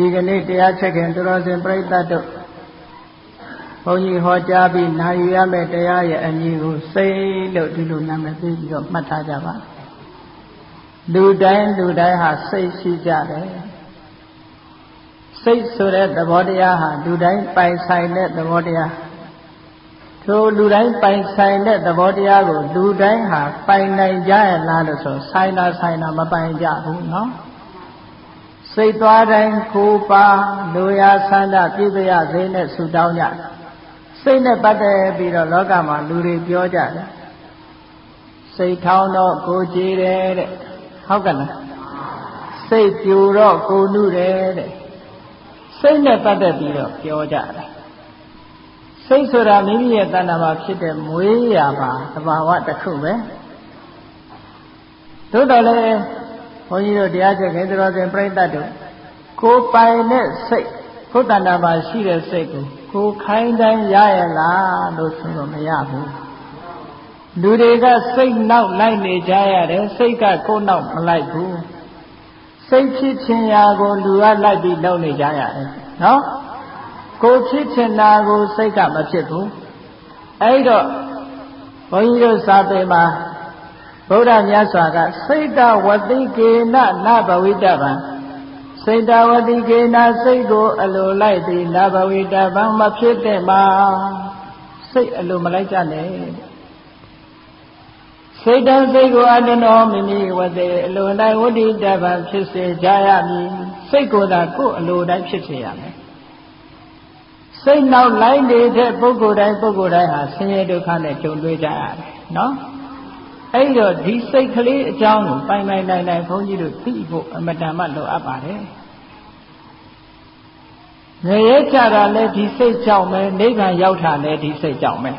ဒီကနေ့တရားချက်ခင်သူတော်စင်ပြိဿတ်တို့ဘုန်းကြီးဟောကြားပြီးနာယူရမယ့်တရားရဲ့အမည်ကိုစိတ်လို့ဒီလိုနာမည်ပေးပြီးတော့မှတ်ထားကြပါလူတိုင်းဟာစိတ်ရှိကြတယ်စိတ်ဆိုတဲ့သဘောတရားဟာလူတိုင်းပိုင်ဆိုင်တဲ့သဘောတရားထိုလူတိုင်းပိုင်ဆိုင်တဲ့သဘောတရားကိုလူတိုင်းဟာပိုင်နိုင်ကြရလားလို့ဆိုဆိုင်တာမပိုင်ကြဘူးနော်စိတ်သွားတိုင်းကိုပါလူရဆန္ဒပြည့်ပြည့်စေနဲ့ဆုတောင်းကြစိတ်နဲ့ပတ်သက်ပြီးတော့လောကမှာလူတွေပြောကြတယ်စိတ်ထောင်းတော့ကိုကြည်တယ်တဲ့ဟုတ်ကဲ့လားစိတ်ပြူတော့ကိုနုတယ်တဲ့စိတ်နဲ့ပတ်သက်ပြီးတော့ပြောကြတယ်စိတ်ဆိုတာမိမိရဲ့တဏ္ဍာမှာဖြစ်တဲ့မွေးရာပါသဘာဝတစ်ခုပဲသို့တော်လည်းဘုန်းကြီးတို့တရားချက်ခင်တော်စင်ပြိဿတ်တို့ကိုပိုင်တဲ့စိတ်ကိုတဏ္ဍာမှာရှိတဲ့စိတ်ကိုခိုင်းတိုင်းရရလားလို့ဆိုတော့မရဘူးလူတွေကစိတ်နောက်လိုက်နေကြရတယ်စိတ်ကကိုယ်နောက်မလိုက်ဘူးစိတ်ဖြစ်ချင်ရာကိုလူကလိုက်ပြီးလုပ်နေကြရတယ်နော်ကိုဖြစ်ချင်တာကိုစိတ်ကမဖြစ်ဘူးအဲ့တော့ဘုန်းကြီးတို့စာပေမှာဗုဒ္ဓမြတ်စွာကစိတ်တဝတိကေနနဘဝိတဗံစိတ်တဝတိကေနစိတ်ကိုအလိုလိုက်သည်နဘဝိတဗံမဖြစ်တဲ့မှာစိတ်အလိုမလိုက်ကြနဲ့စိတ်တစိတ်ကိုအတ္တနောမိမိဝတိအလိုတိုင်းဝတိတဗံဖြစ်စေကြရမည်စိတ်ကိုသာကိုယ်အလိုတိုင်းဖြစ်စေရမယ်စိတ်နောက်လိုက်နေတဲ့ပုဂ္ဂိုလ်တိုင်းဟာဆင်းရဲဒုက္ခနဲ့ကြုံတွေ့ကြရတယ်နော်အဲ့တော့ဒီစိတ်ကလေးအကြောင်းကိုပိုင်နိုင်ဘုန်းကြီးတို့သိဖို့အမတန်မှလိုအပ်ပါတယ်ငရဲကြတာလည်းဒီစိတ်ကြောင့်ပဲနိဗ္ဗာန်ရောက်တာလည်းဒီစိတ်ကြောင့်ပဲ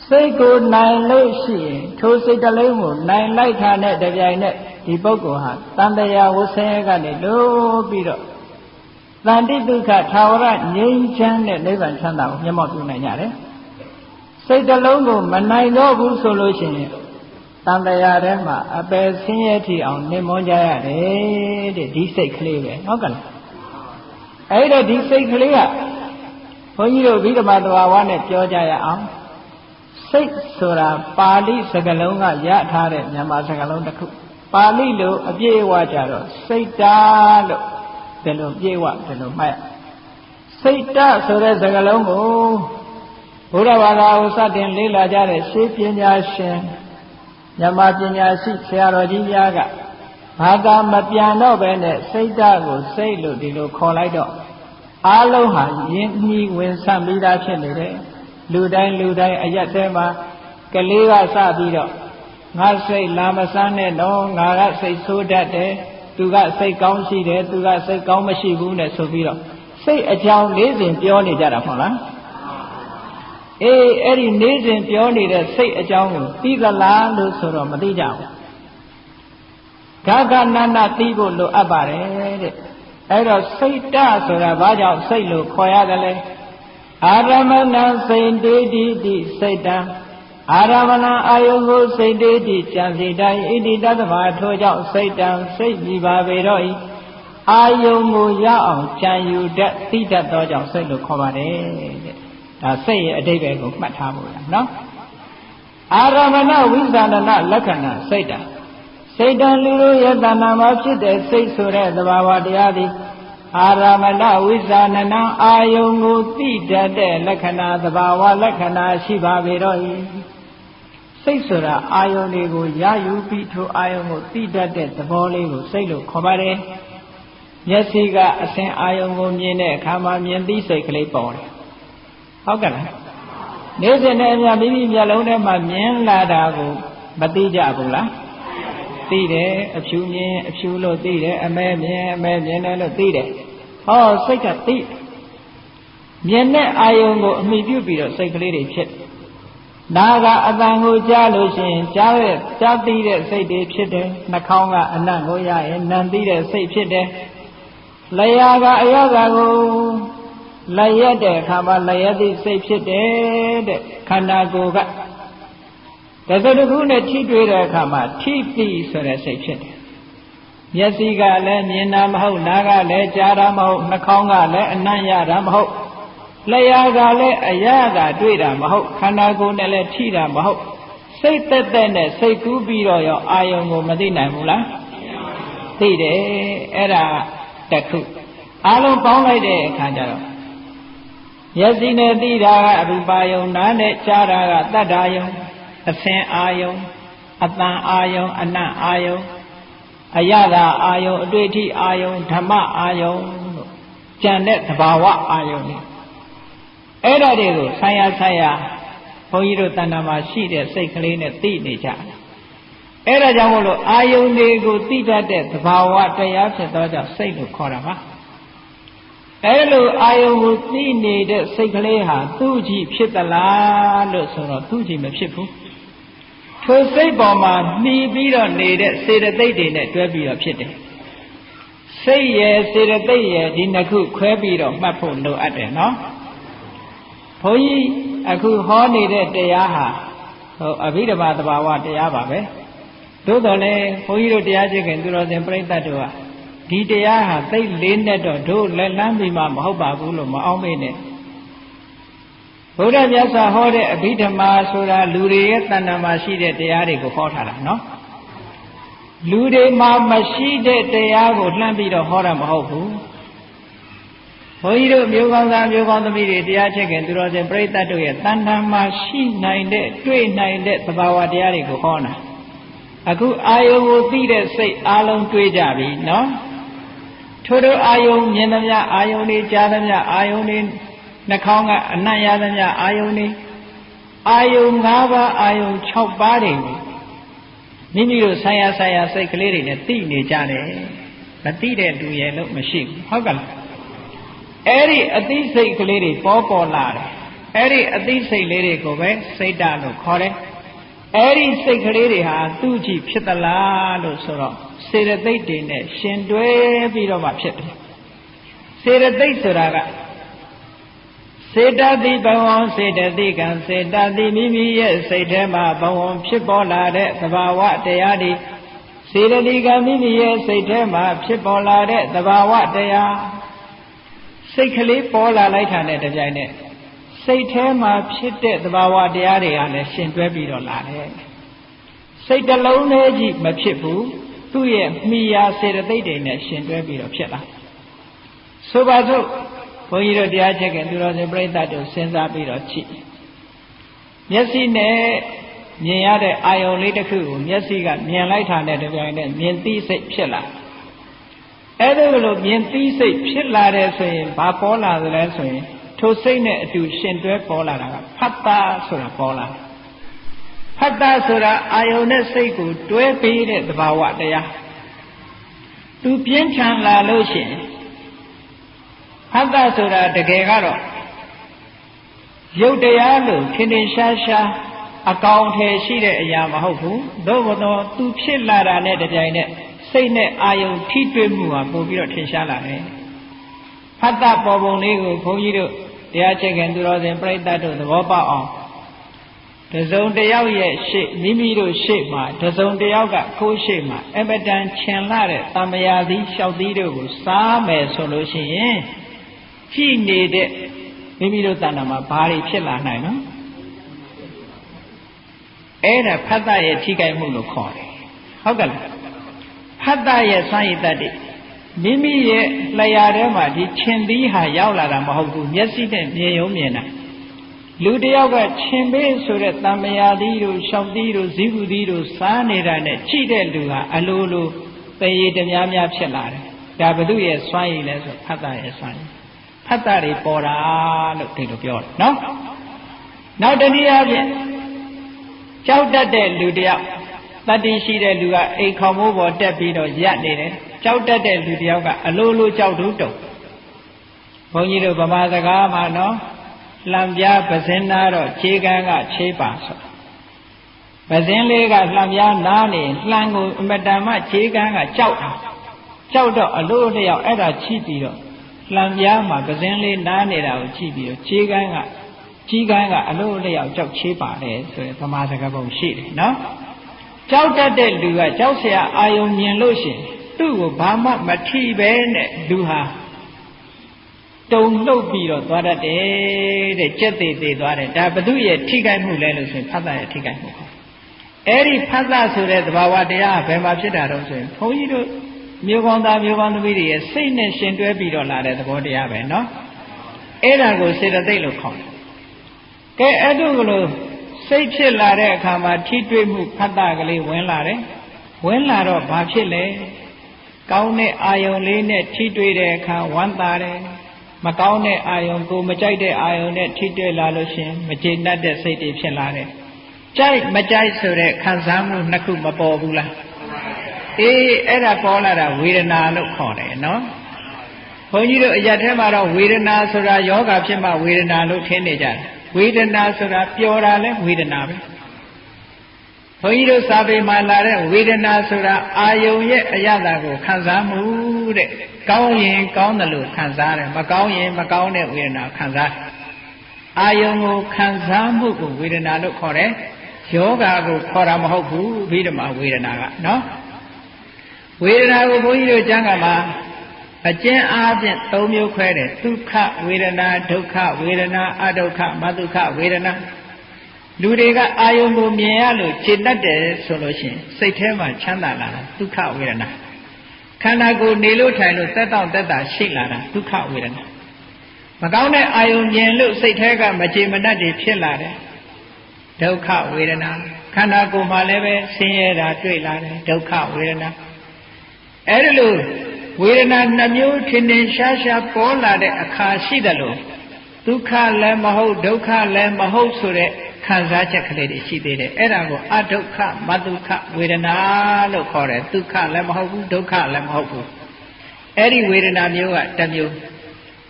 စိတ်ကိုနိုင်လို့ရှိရင်ထိုစိတ်တလုံးကိုနိုင်လိုက်တာနဲ့တပြိုင်နက်ဒီပုဂ္ဂိုလ်ဟာတန်တရားဝဆင်းရဲကနေလို့ပြီးတော့တန်တိဒုက္ခထာဝရငြိမ်းချမ်းတဲ့နိဗ္ဗာန်ချမ်းသာကိုမျက်မှောက်ပြုနိုင်ကြတယ်စိတ်တလုံးကိုမနိုင်တော့ဘူးဆိုလို့ရှိရင်တန်တရားထဲမှာအပယ်ဆင်းရဲထီအောင်နှိမ်မွန်းကြရတယ်တဲ့ဒီစိတ်ကလေးပဲဟုတ်ကဲ့အဲ့တော့ဒီစိတ်ကလေးကဘုန်းကြီးတို့ဗိဓမာသဘာဝနဲ့ပြောကြရအောင်စိတ်ဆိုတာပါဠိစကားလုံးကရထားတဲ့မြန်မာစကားလုံးတစ်ခုပါဠိလိုအပြည့်အဝကြတော့စိတ်တာလို့ဒီလိုပြေဝဒီလိုမှတ်စိတ်တဆိုတဲ့စကားလုံးကိုဘုရားဘာသာကိုစတင်လေ့လာကြတဲ့ရှေးပညာရှင်မြန်မာပညာရှိဆရာတော်ကြီးများကဘာသာမပြန်တော့ပဲနဲ့စိတ်တကိုစိတ်လို့ဒီလိုခေါ်လိုက်တော့အားလုံးဟာယဉ်ညီဝင်ဆန့်ပြီးသားဖြစ်နေတယ်လူတိုင်းအရက်ထဲမှာကလေးကစပြီးတော့ငါစိတ်လာမစမ်းနဲ့တော့ငါကစိတ်ဆိုးတတ်တယ်သူကစိတ်ကောင်းရှိတယ်သူကစိတ်ကောင်းမရှိဘူးနဲ့ဆိုပြီးတော့စိတ်အကြောင်း၄စဉ်ပြောနေကြတာမဟုတ်လားအေးအဲ့ဒီ၄စဉ်ပြောနေတဲ့စိတ်အကြောင်းကိုသိသလားလို့ဆိုတော့မသိကြဘူးဂဂနန္ဒသိဖို့လိုအပ်ပါတယ်တဲ့အဲ့တော့စိတ်တဆိုတာဘာကြောင့်စိတ်လို့ခေါ်ရတယ်လဲအာရမဏစိတ်တေတိတိစိတ်တံအာရမဏအာယုကိုစိတ်တေတိကြံစီတိုင်းဣတိတသမာထိုကြောင့်စိတ်တံစိတ်ကြည်ပါပေတော့ဤအာယုကိုရအောင်ကြံယူတတ်သိတတ်သောကြောင့်စိတ်လို့ခေါ်ပါတယ်တဲ့ဒါစိတ်ရဲ့အဓိပ္ပာယ်ကိုမှတ်ထားဖို့ရနော်အာရမဏဝိသန္ဒနလက္ခဏာစိတ်တံစိတ်တံလူတို့ရဲ့တဏ္ဍာမှာဖြစ်တဲ့စိတ်ဆိုတဲ့သဘာဝတရားသည်အာရမဏဝိသန္ဒနအာယုကိုသိတတ်တဲ့လက္ခဏာသဘာဝလက္ခဏာရှိပါပေတော့ဤစိတ်ဆိုတာအာယုန်တွေကိုရယူပြီးထိုအာယုန်ကိုသိတတ်တဲ့သဘောလေးကိုစိတ်လို့ခေါ်ပါတယ်မျက်စိကအစဉ်အာယုန်ကိုမြင်တဲ့အခါမှာမြင်သိစိတ်ကလေးပေါ်တယ်ဟုတ်ကဲ့လားနေ့စဉ်နဲ့အမျှမိမိမျက်လုံးထဲမှာမြင်လာတာကိုမသိကြဘူးလားသိတယ်အဖြူမြင်အဖြူလို့သိတယ်အမဲမြင်တယ်လို့သိတယ်ဟောစိတ်ကသိမြင်တဲ့အာယုန်ကိုအမိပြုပြီးတော့စိတ်ကလေးတွေဖြစ်နာကအတန်ကိုကြားလို့ရှိရင်ကြားသိတဲ့စိတ်တွေဖြစ်တယ်နှာခေါင်းကအနံ့ကိုရရင်နံသိတဲ့စိတ်ဖြစ်တယ်လျှာကအယောဂါကိုလျက်တဲ့အခါမှာလျက်သည့်စိတ်ဖြစ်တယ်တဲ့ခန္ဓာကိုယ်ကတစတခုနဲ့ထိတွေ့တဲ့အခါမှာထိတိဆိုတဲ့စိတ်ဖြစ်တယ် မျက်စိကလည်းမြင်တာမဟုတ်နားကလည်းကြားတာမဟုတ်နှာခေါင်းကလည်းအနံ့ရတာမဟုတ်လျှာကလည်းအရာကတွေ့တာမဟုတ်ခန္ဓာကိုယ်နဲ့လည်းထိတာမဟုတ်စိတ်သက်သက်နဲ့စိတ်ကူးပြီးတော့ရောအာယုံကိုမသိနိုင်ဘူးလားသိတယ်အဲ့ဒါတစ်ခုအားလုံးပေါင်းလိုက်တဲ့အခါကျတော့မျက်စိနဲ့သိတာကအရူပယုံနားနဲ့ကြားတာကသတ္တယုံအသင်အာယုံအတန်အာယုံအနံ့အာယုံအယတာအာယုံအတွေ့အထိအာယုံဓမ္မအာယုံလို့ကြံတဲ့သဘာဝအာယုံတွေအဲ့ဒါတွေကိုဆံရဆံရဘုန်းကြီးတို့တဏ္ဍာမှာရှိတဲ့စိတ်ကလေးနဲ့သိနေကြတယ်အဲ့ဒါကြောင့်မို့လို့အာယုန်တွေကိုသိတတ်တဲ့သဘာဝတရားဖြစ်သောကြောင့်စိတ်လို့ခေါ်တာပါအဲ့လိုအာယုန်ကိုသိနေတဲ့စိတ်ကလေးဟာသူ့ကြည့်ဖြစ်သလားလို့ဆိုတော့သူ့ကြည့်မဖြစ်ဘူးထိုစိတ်ပေါ်မှာနှီးပြီးတော့နေတဲ့စေတသိက်တွေနဲ့တွဲပြီးတော့ဖြစ်တယ်စိတ်ရဲ့စေတသိက်ရဲ့ဒီနှစ်ခုခွဲပြီးတော့မှတ်ဖို့လိုအပ်တယ်နော်ဘုန်းကြီးအခုဟောနေတဲ့တရားဟာအဘိဓမ္မာသဘာဝတရားပါပဲသို့တော်လည်းဘုန်းကြီးတို့တရားကျင့်ခင်သူတော်စင်ပြိဿတ်တို့ကဒီတရားဟာသိလေးနဲ့တော့တို့လက်လန်းပြီးမှမဟုတ်ပါဘူးလို့မအောင်မေ့နဲ့ဘုရားမြတ်စွာဟောတဲ့အဘိဓမ္မာဆိုတာလူတွေရဲ့တဏ္ဍာမှာရှိတဲ့တရားတွေကိုဟောထားတာနော်လူတွေမှာမရှိတဲ့တရားကိုလှမ်းပြီးတော့ဟောတာမဟုတ်ဘူးဘုန်းကြီးတို့မျိုးကောင်းသားမျိုးကောင်းသမီးတွေတရားချက်ခင်သူတော်စင်ပြိဿတ်တို့ရဲ့တဏ္ဍာမှာရှိနိုင်တဲ့တွေ့နိုင်တဲ့သဘာဝတရားတွေကိုဟောတာအခုအာယုံကိုသိတဲ့စိတ်အလုံးတွေးကြပြီနော်ထို့သောအာယုံမြင်သမျှအာယုံတွေကြားသမျှအာယုံတွေနှာခေါင်းကအနံ့ရသမျှအာယုံတွေအာယုံ၅ပါးအာယုံ6ပါးတွေကိုမိမိတို့ဆိုင်ရာဆိုင်ရာစိတ်ကလေးတွေနဲ့သိနေကြတယ်မသိတဲ့လူရဲ့လို့မရှိဘူးဟုတ်ကလားအဲ့ဒီအသိစိတ်ကလေးတွေပေါ်လာတယ်အဲ့ဒီအသိစိတ်လေးတွေကိုပဲစိတ်ဓာတ်လို့ခေါ်တယ်အဲ့ဒီစိတ်ကလေးတွေဟာသူ့ကြည့်ဖြစ်သလားလို့ဆိုတော့စေတသိက်တွေနဲ့ရှင်တွဲပြီးတော့မှဖြစ်တယ်စေတသိက်ဆိုတာကစေတသိက်ဘဝစေတသိက်ကံစေတသိက်မိမိရဲ့စိတ်ထဲမှာဘဝဖြစ်ပေါ်လာတဲ့သဘာဝတရားတွေစေတသိက်ကမိမိရဲ့စိတ်ထဲမှာဖြစ်ပေါ်လာတဲ့သဘာဝတရားစိတ်ကလေးပေါ်လာလိုက်တာနဲ့တပြိုင်နက်စိတ်ထဲမှာဖြစ်တဲ့သဘာဝတရားတွေကလည်းရှင်တွဲပြီးတော့လာတယ်စိတ်တစ်လုံးနဲ့ကြီးမဖြစ်ဘူးသူ့ရဲ့မိယာစေတသိက်တွေနဲ့ရှင်တွဲပြီးတော့ဖြစ်လာဆိုပါစို့ဘုန်းကြီးတို့တရားချက်ခင်သူတော်စင်ပြိဿတ်တို့စဉ်းစားပြီးတော့ကြည့်မျက်စိနဲ့မြင်ရတဲ့အာယုံလေးတစ်ခုကိုမျက်စိကမြင်လိုက်တာနဲ့တပြိုင်နက်မြင်သိစိတ်ဖြစ်လာအဲ့ဒါလိုမြင်သိစိတ်ဖြစ်လာတယ်ဆိုရင်ဘာပေါ်လာသလဲဆိုရင်ထိုစိတ်နဲ့အတူရှင်တွဲပေါ်လာတာကဖတ်တာဆိုတာပေါ်လာဖတ်တာဆိုတာအာယုန်နဲ့စိတ်ကိုတွဲပေးတဲ့သဘာဝတရားသူပြင်းထန်လာလို့ရှိရင်ဖတ်တာဆိုတာတကယ်ကတော့ရုပ်တရားလို့ထင်ထင်ရှားရှားအကောင်အထည်ရှိတဲ့အရာမဟုတ်ဘူးသို့တော်သူဖြစ်လာတာနဲ့တပြိုင်နက်စိတ်နဲ့အာယုန်ထိတွေ့မှုဟာပို့ပြီးတော့ထင်ရှားလာတယ်ဖတ်တာပေါ်ပုံလေးကိုဘုန်းကြီးတို့တရားချက်ခင်သူတော်စင်ပြိဿတ်တို့သဘောပေါက်အောင်တစုံတယောက်ရဲ့ရှေ့မိမိတို့ရှေ့မှာတစုံတယောက်ကခိုးရှေ့မှာအမတန်ချင်လာတဲ့တမယာသီးလျှောက်သီးတို့ကိုစားမယ်ဆိုလို့ရှိရင်ကြည့်နေတဲ့မိမိတို့တဏ္ဍာမှာဘာတွေဖြစ်လာနိုင်နော်အဲ့ဒါဖတ်တာရဲ့ထိခိုက်မှုလို့ခေါ်တယ်ဟုတ်ကဲ့လားဖတ်တာရဲ့စွမ်းရည်တတ်တယ်မိမိရဲ့လျှာထဲမှာဒီခြင်သီးဟာရောက်လာတာမဟုတ်ဘူးမျက်စိနဲ့မြင်ရုံမြင်တာလူတယောက်ကခြင်ပေးဆိုတဲ့တမယာသီးတို့ရှောက်သီးတို့ဇီးကူသီးတို့စားနေတာနဲ့ကြည့်တဲ့လူဟာအလိုလိုတရေတများများဖြစ်လာတယ်ဒါဘု து ရဲ့စွမ်းရည်လဲဆိုဖတ်တာရဲ့စွမ်းရည်ဖတ်တာတွေပေါ်တာလို့ဒီလိုပြောတယ်နော်နောက်တနည်းအားဖြင့်ကြောက်တတ်တဲ့လူတယောက်တတ္တိရှိတဲ့လူကအိမ်ခေါင်မိုးပေါ်တက်ပြီးတော့ရပ်နေတယ်ကြောက်တတ်တဲ့လူတယောက်ကအလိုလိုကြောက်တုံးတုံဘုန်းကြီးတို့ဗမာစကားမှာနော်လှံပြားပဇင်းနာတော့ခြေကန်းကခြေပါဆိုပဇင်းလေးကလှံပြားနားနေလှံကိုအမတန်မှခြေကန်းကကြောက်တာကြောက်တော့အလိုလျောက်အဲ့ဒါချိပြီးတော့လှံပြားမှာပဇင်းလေးနားနေတာကိုချိပြီးတော့ခြေကန်းကကြီးကန်းကအလိုလျောက်ကြောက်ခြေပါတယ်ဆိုရင်ဗမာစကားပုံရှိတယ်နော်ကြောက်တတ်တဲ့လူကကြောက်เสียအာယုံမြင်လို့ရှိရင် သူ့ကိုဘာမှမထိပဲနဲ့လူဟာတုံလှုပ်ပြီးတော့သွားတတ်တယ်တဲ့ကြက်သေးသေးသွားတယ်ဒါဘု து ရဲ့ထိခိုက်မှုလဲလို့ဆိုရင်ဖတ်တာရဲ့ထိခိုက်မှုအဲ့ဒီဖတ်တာဆိုတဲ့သဘာဝတရားဘယ်မှာဖြစ်တာတော့ဆိုရင်ဘုန်းကြီးတို့မျိုးကောင်းသားမျိုးကောင်းသမီးတွေရဲ့စိတ်နဲ့ရှင်တွဲပြီးတော့လာတဲ့သဘောတရားပဲเนาะအဲ့ဒါကိုစေတသိက်လို့ခေါ်တယ်ကဲအဲ့တို့ကလို့စိတ်ဖြစ်လာတဲ့အခါမှာထိတွေ့မှုဖတ်တာကလေးဝင်လာတယ်ဝင်လာတော့ဘာဖြစ်လဲကောင်းတဲ့အာယုံလေးနဲ့ထိတွေ့တဲ့အခါဝမ်းသာတယ်မကောင်းတဲ့အာယုံကိုမကြိုက်တဲ့အာယုံနဲ့ထိတွေ့လာလို့ရှင်မကျေနပ်တဲ့စိတ်တွေဖြစ်လာတယ်ကြိုက်မကြိုက်ဆိုတဲ့ခံစားမှုနှစ်ခုမပေါ်ဘူးလားအေးအဲ့ဒါပေါ်လာတာဝေဒနာလို့ခေါ်တယ်နော်ဘုန်းကြီးတို့အရာထဲမှာတော့ဝေဒနာဆိုတာယောဂဖြစ်မှဝေဒနာလို့ထင်နေကြတယ်ဝေဒနာဆိုတာပျော်တာလဲဝေဒနာပဲဘုန်းကြီးတို့စာပေမှာလာတဲ့ဝေဒနာဆိုတာအာယုံရဲ့အရသာကိုခံစားမှုတဲ့ကောင်းရင်ကောင်းတယ်လို့ခံစားတယ်မကောင်းရင်မကောင်းတဲ့ဝေဒနာခံစားတယ်အာယုံကိုခံစားမှုကိုဝေဒနာလို့ခေါ်တယ်ယောဂကိုခေါ်တာမဟုတ်ဘူးဘိဓမ္မာဝေဒနာကနော်ဝေဒနာကိုဘုန်းကြီးတို့ကျမ်းဂန်မှာအကျဉ်းအားဖြင့်၃မျိုးခွဲတယ်ဒုက္ခဝေဒနာဒုက္ခဝေဒနာအဒုက္ခမဒုက္ခဝေဒနာလူတွေကအာယုံကိုမြင်ရလို့ခြေတတ်တယ်ဆိုလို့ရှိရင်စိတ်ထဲမှာချမ်းသာလာတာဒုက္ခဝေဒနာခန္ဓာကိုယ်နေလို့ထိုင်လို့တက်တောင့်တက်တာရှိလာတာဒုက္ခဝေဒနာမကောင်းတဲ့အာယုံမြင်လို့စိတ်ထဲကမကြေမနပ်တွေဖြစ်လာတယ်ဒုက္ခဝေဒနာခန္ဓာကိုယ်မှာလည်းပဲဆင်းရဲတာတွေ့လာတယ်ဒုက္ခဝေဒနာအဲ့ဒါလို့ဝေဒနာနှမျိုးထင်ထင်ရှားရှားပေါ်လာတဲ့အခါရှိတယ်လို့ဒုက္ခလည်းမဟုတ်ဒုက္ခလည်းမဟုတ်ဆိုတဲ့ခံစားချက်ကလေးတွေရှိသေးတယ်အဲ့ဒါကိုအဒုက္ခမဒုက္ခဝေဒနာလို့ခေါ်တယ်ဒုက္ခလည်းမဟုတ်ဘူးဒုက္ခလည်းမဟုတ်ဘူးအဲ့ဒီဝေဒနာမျိုးကတစ်မျိုး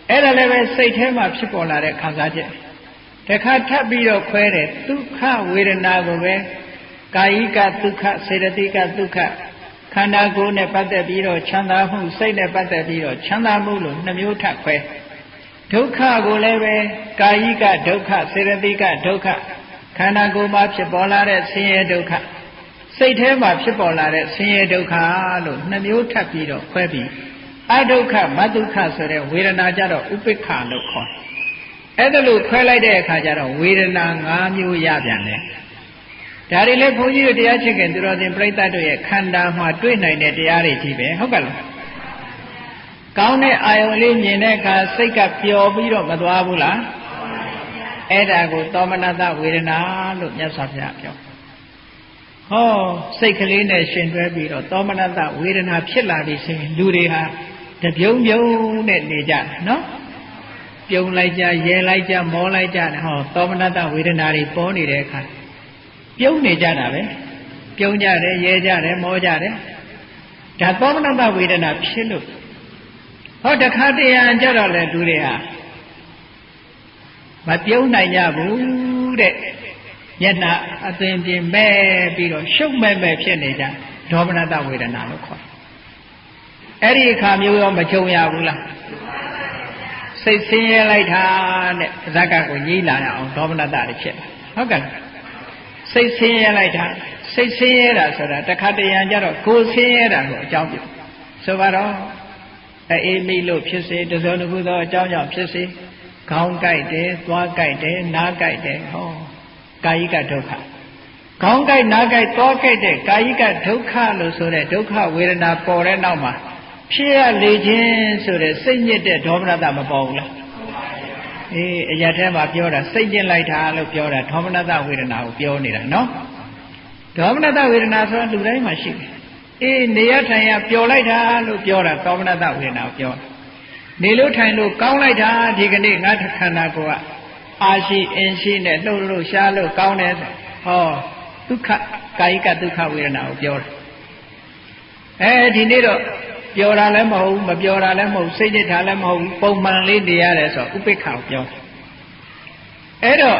အဲ့ဒါလည်းပဲစိတ်ထဲမှာဖြစ်ပေါ်လာတဲ့ခံစားချက်တခါထပ်ပြီးတော့ခွဲတယ်ဒုက္ခဝေဒနာကိုပဲကာယိကဒုက္ခစေတသိကဒုက္ခခန္ဓာကိုယ်နဲ့ပတ်သက်ပြီးတော့ချမ်းသာမှုစိတ်နဲ့ပတ်သက်ပြီးတော့ချမ်းသာမှုလို့နှမျိုးထပ်ခွဲဒုက္ခကိုလည်းပဲကာယိကဒုက္ခစေတသိကဒုက္ခခန္ဓာကိုယ်မှာဖြစ်ပေါ်လာတဲ့ဆင်းရဲဒုက္ခစိတ်ထဲမှာဖြစ်ပေါ်လာတဲ့ဆင်းရဲဒုက္ခလို့နှမျိုးထပ်ပြီးတော့ခွဲပြီးအဒုက္ခမဒုက္ခဆိုတဲ့ဝေဒနာကြတော့ဥပိ္ပခလို့ခေါ်တယ်အဲ့ဒါလို့ခွဲလိုက်တဲ့အခါကျတော့ဝေဒနာ၅မျိုးရပြန်တယ်ဒါတွေလည်းဘုန်းကြီးတို့တရားချစ်ခင်သူတော်စင်ပြိဿတ်တို့ရဲ့ခန္ဓာမှာတွေ့နိုင်တဲ့တရားတွေကြီးပဲဟုတ်ကဲ့လားကောင်းတဲ့အာယုံလေးမြင်တဲ့အခါစိတ်ကပျော်ပြီးတော့မသွားဘူးလားအဲ့ဒါကိုသောမနတဝေဒနာလို့မြတ်စွာဘုရားပြောဟောစိတ်ကလေးနဲ့ရှင်တွဲပြီးတော့သောမနတဝေဒနာဖြစ်လာပြီဆိုရင်လူတွေဟာတပြုံပြုံနဲ့နေကြတယ်နော်ပြုံလိုက်ကြရဲလိုက်ကြမောလိုက်ကြတယ်ဟောသောမနတဝေဒနာတွေပေါ်နေတဲ့အခါပြုံးနေကြတာပဲပြုံးကြတယ်ရဲကြတယ်မောကြတယ်ဒါသောမနတဝေဒနာဖြစ်လို့ဟောတခါတည်းရကြတော့လေလူတွေဟာမပြုံးနိုင်ကြဘူးတဲ့မျက်နှာအသွင်ပြင်မဲ့ပြီးတော့ရှုပ်မဲ့ဖြစ်နေကြဒေါမနတဝေဒနာလို့ခေါ်အဲ့ဒီအခါမျိုးရောမကြုံရဘူးလားစိတ်ဆင်းရဲလိုက်တာနဲ့ဇက်ကကိုညှိလာရအောင်ဒေါမနတတွေဖြစ်ဟုတ်ကဲ့စိတ်ဆင်းရဲလိုက်တာစိတ်ဆင်းရဲတာဆိုတာတခါတရံကြတော့ကိုယ်ဆင်းရဲတာကိုအကြောင်းပြုဆိုပါတော့အေးမိလို့ဖြစ်စေတစုံတစ်ခုသောအကြောင်းကြောင့်ဖြစ်စေခေါင်းကိုက်တယ်သွားကိုက်တယ်နားကိုက်တယ်ဟောကာယိကဒုက္ခခေါင်းကိုက်နားကိုက်သွားကိုက်တဲ့ကာယိကဒုက္ခလို့ဆိုတဲ့ဒုက္ခဝေဒနာပေါ်တဲ့နောက်မှာဖြစ်ရလေခြင်းဆိုတဲ့စိတ်ညစ်တဲ့ဒေါမနတမပေါ်ဘူးလားအေးအရာထဲမှာပြောတာစိတ်ညစ်လိုက်တာလို့ပြောတာဒေါမနတဝေဒနာကိုပြောနေတာနော်ဒေါမနတဝေဒနာဆိုတာလူတိုင်းမှာရှိတယ်အေးနေရထိုင်ရပျော်လိုက်တာလို့ပြောတာဒေါမနတဝေဒနာကိုပြောနေလို့ထိုင်လို့ကောင်းလိုက်တာဒီကနေ့ငါခန္ဓာကိုယ်ကအာရှိအင်းရှိနဲ့လှုပ်လို့ရှားလို့ကောင်းတယ်ဟောဒုက္ခကာယိကဒုက္ခဝေဒနာကိုပြောတယ်ဒီနေ့တော့ပျော်တာလည်းမဟုတ်ဘူးမပျော်တာလည်းမဟုတ်စိတ်ညစ်တာလည်းမဟုတ်ဘူးပုံမှန်လေးနေရတယ်ဆိုဥပိ္ပခကိုပြောတယ်အဲ့တော့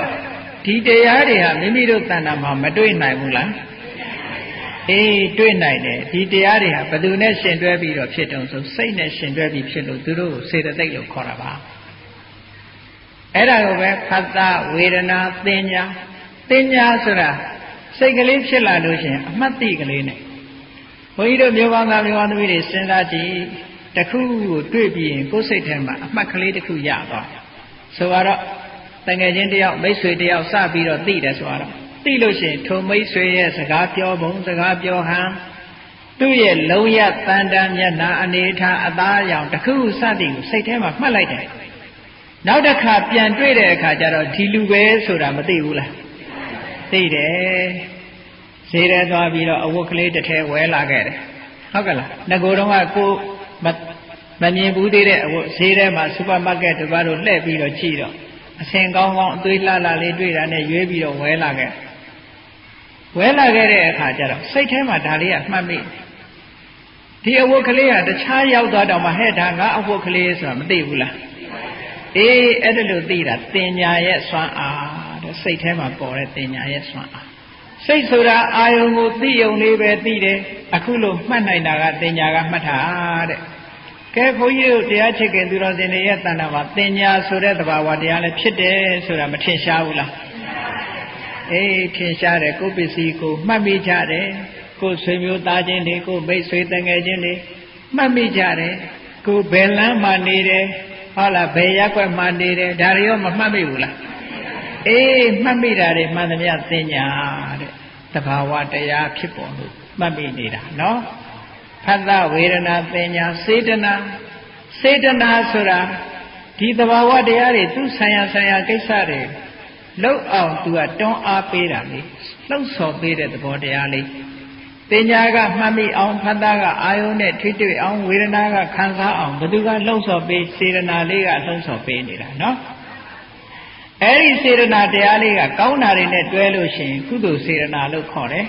ဒီတရားတွေဟာမိမိတို့တဏ္ဍာမှာမတွေ့နိုင်ဘူးလားအေးတွေ့နိုင်တယ်ဒီတရားတွေဟာဘယ်သူနဲ့ရှင်တွဲပြီးတော့ဖြစ်တုံဆိုစိတ်နဲ့ရှင်တွဲပြီးဖြစ်လို့သူတို့ကိုစေတသိက်လို့ခေါ်တာပါအဲ့ဒါကိုပဲဖတ်တာဝေဒနာသင်ညာသင်ညာဆိုတာစိတ်ကလေးဖြစ်လာလို့ရှင်အမှတ်တိကလေးနဲ့ ဘုန်းကြီးတို့မျိုးကောင်းသားမျိုးကောင်းသမီးတွေစဉ်းစားကြည့်တစ်ခုကိုတွေ့ပြီးရင်ကိုယ်စိတ်ထဲမှာအမှတ်ကလေးတစ်ခုရသွားဆိုတော့တငယ်ချင်းတယောက်မိတ်ဆွေတယောက်စပြီးတော့သိတယ်ဆိုတော့သိလို့ရှိရင်ထိုမိတ်ဆွေရဲ့စကားပြောပုံစကားပြောဟန်သူ့ရဲ့လုံးရတန်တန်မျက်နှာအနေထားအသားအရောင်တစ်ခုစသည်ကိုစိတ်ထဲမှာမှတ်လိုက်တယ်နောက်တစ်ခါပြန်တွေ့တဲ့အခါကျတော့ဒီလူပဲဆိုတာမသိဘူးလားသိတယ်ဈေးထဲသွားပြီးတော့အဝတ်ကလေးတစ်ထည်ဝယ်လာခဲ့တယ်ဟုတ်ကလားငကိုယ်တော့ကကိုမမြင်ဘူးသေးတဲ့အဝတ်ဈေးထဲမှာစူပါမားကတ်တို့ဘာလို့လှည့်ပြီးတော့ကြည့်တော့အစင်ကောင်းကောင်းအသွေးလှလှလေးတွေ့တာနဲ့ရွေးပြီးတော့ဝယ်လာခဲ့တဲ့အခါကျတော့စိတ်ထဲမှာဒါလေးကမှတ်မိဒီအဝတ်ကလေးကတခြားရောက်သွားတော့မှဟဲ့ဒါငါအဝတ်ကလေးဆိုတာမသိဘူးလားအေးအဲ့ဒါလို့သိတာတင်ညာရဲ့စွမ်းအားတဲ့စိတ်ထဲမှာပေါ်တဲ့တင်ညာရဲ့စွမ်းအားစိတ်ဆိုတာအာယုံကိုသိယုံလေးပဲသိတယ်အခုလို့မှတ်နိုင်တာကတင်ညာကမှတ်တာတဲ့ကဲဘုန်းကြီးတို့တရားချစ်ခင်သူတော်စင်တွေရဲ့တဏ္ဍာမှာတင်ညာဆိုတဲ့သဘာဝတရားလည်းဖြစ်တယ်ဆိုတာမထင်ရှားဘူးလားအေးထင်ရှားတယ်ကိုယ်ပစ္စည်းကိုမှတ်မိကြတယ်ကိုယ်ဆွေမျိုးသားချင်းတွေကိုမိတ်ဆွေတငယ်ချင်းတွေမှတ်မိကြတယ်ကိုယ်ဘယ်လမ်းမှာနေတယ်ဟုတ်လားဘယ်ရပ်ကွက်မှာနေတယ်ဒါတွေရောမမှတ်မိဘူးလားအေးမှတ်မိတာတွေမှန်သမျှသိညာတဲ့သဘာဝတရားဖြစ်ပေါ်လို့မှတ်မိနေတာနော်ဖတ်တာဝေဒနာသိညာစေတနာဆိုတာဒီသဘာဝတရားတွေသူဆိုင်ရာကိစ္စတွေလောက်အောင်သူကတွန်းအားပေးတာလေလှုပ်ဆော်ပေးတဲ့သဘောတရားလေးသိညာကမှတ်မိအောင်ဖတ်တာကအာယုံနဲ့ထိတွေ့အောင်ဝေဒနာကခံစားအောင်ဘယ်သူကလှုပ်ဆော်ပေးစေတနာလေးကလှုပ်ဆော်ပေးနေတာနော်အဲ့ဒီစေတနာတရားလေးကကောင်းတာတွေနဲ့တွဲလို့ရှိရင်ကုသိုလ်စေတနာလို့ခေါ်တယ်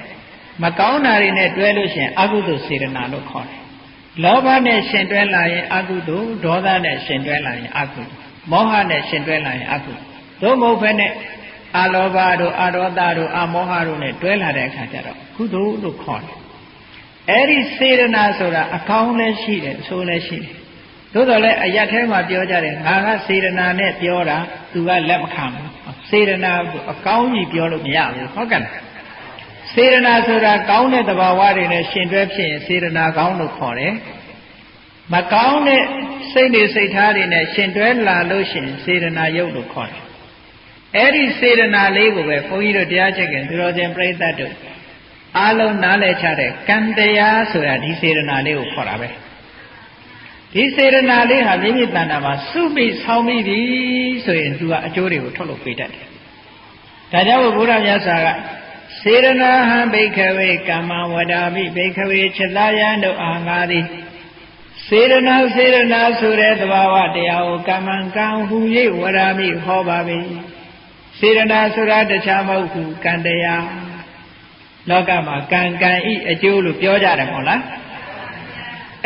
မကောင်းတာတွေနဲ့တွဲလို့ရှိရင်အကုသိုလ်စေတနာလို့ခေါ်တယ်လောဘနဲ့ရှင်တွဲလာရင်အကုသိုလ်ဒေါသနဲ့ရှင်တွဲလာရင်အကုသိုလ်မောဟနဲ့ရှင်တွဲလာရင်အကုသိုလ်သို့မဟုတ်ဘဲနဲ့အလောဘတို့အဒေါသတို့အမောဟတို့နဲ့တွဲလာတဲ့အခါကျတော့ကုသိုလ်လို့ခေါ်တယ်အဲ့ဒီစေတနာဆိုတာအကောင်းလည်းရှိတယ်အဆိုးလည်းရှိတယ်သို့တော်လည်းအရက်ထဲမှာပြောကြတယ်ငါကစေတနာနဲ့ပြောတာသူကလက်မခံဘူးစေတနာကိုအကောင်းကြီးပြောလို့မရဘူးဟုတ်ကဲ့စေတနာဆိုတာကောင်းတဲ့သဘာဝတွေနဲ့ရှင်တွဲဖြစ်ရင်စေတနာကောင်းလို့ခေါ်တယ်မကောင်းတဲ့စိတ်တွေစိတ်ထားတွေနဲ့ရှင်တွဲလာလို့ရှိရင်စေတနာယုတ်လို့ခေါ်တယ်အဲ့ဒီစေတနာလေးကိုပဲဘုန်းကြီးတို့တရားချစ်ခင်သူတော်စင်ပြိဿတ်တို့အားလုံးနားလည်ချတဲ့ကံတရားဆိုတာဒီစေတနာလေးကိုခေါ်တာပဲဒီစေတနာလေးဟာမိမိတဏ္ဍာမှာစုပြီးဆောင်းပြီးပြီဆိုရင်သူကအကျိုးတွေကိုထုတ်လုပ်ပေးတတ်တယ်ဒါကြောင့်ဘုရားမြတ်စွာကစေတနာဟံဘိက္ခဝေကမ္မဝဒါမိဘိက္ခဝေจิตယံတို့အားငါသည်စေတနာဆိုတဲ့သဘာဝတရားကိုကမ္မံကံဟူ၍ဝဒါမိဟောပါပြီစေတနာဆိုတာတခြားမဟုတ်ဘူးကံတရားလောကမှာကံဤအကျိုးလို့ပြောကြတယ်မဟုတ်လား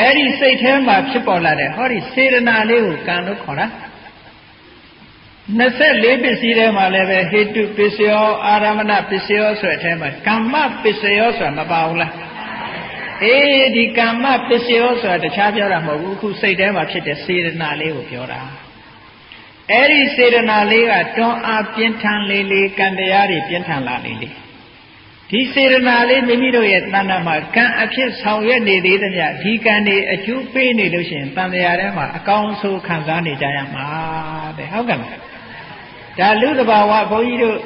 အဲ့ဒီစိတ်ထဲမှာဖြစ်ပေါ်လာတဲ့ဟောဒီစေတနာလေးကိုကံလို့ခေါ်တာ24ပစ္စည်းထဲမှာလည်းပဲဟေတုပစ္စယောအာရမဏပစ္စယောဆိုတဲ့အထဲမှာကမ္မပစ္စယောဆိုတာမပါဘူးလားအေးဒီကမ္မပစ္စယောဆိုတာတခြားပြောတာမဟုတ်ဘူးအခုစိတ်ထဲမှာဖြစ်တဲ့စေတနာလေးကိုပြောတာအဲ့ဒီစေတနာလေးကတွန်းအားပြင်းထန်လေးကံတရားတွေပြင်းထန်လာလေးဒီစေတနာလေးမိမိတို့ရဲ့တဏ္ဍာမှာကံအဖြစ်ဆောင်ရွက်နေသေးသမျှဒီကံတွေအကျိုးပေးနေလို့ရှိရင်တန်တရားထဲမှာအကောင်းဆုံးခံစားနေကြရမှာတဲ့ဟုတ်ကဲ့ဒါလူသဘာဝဘုန်းကြီးတို့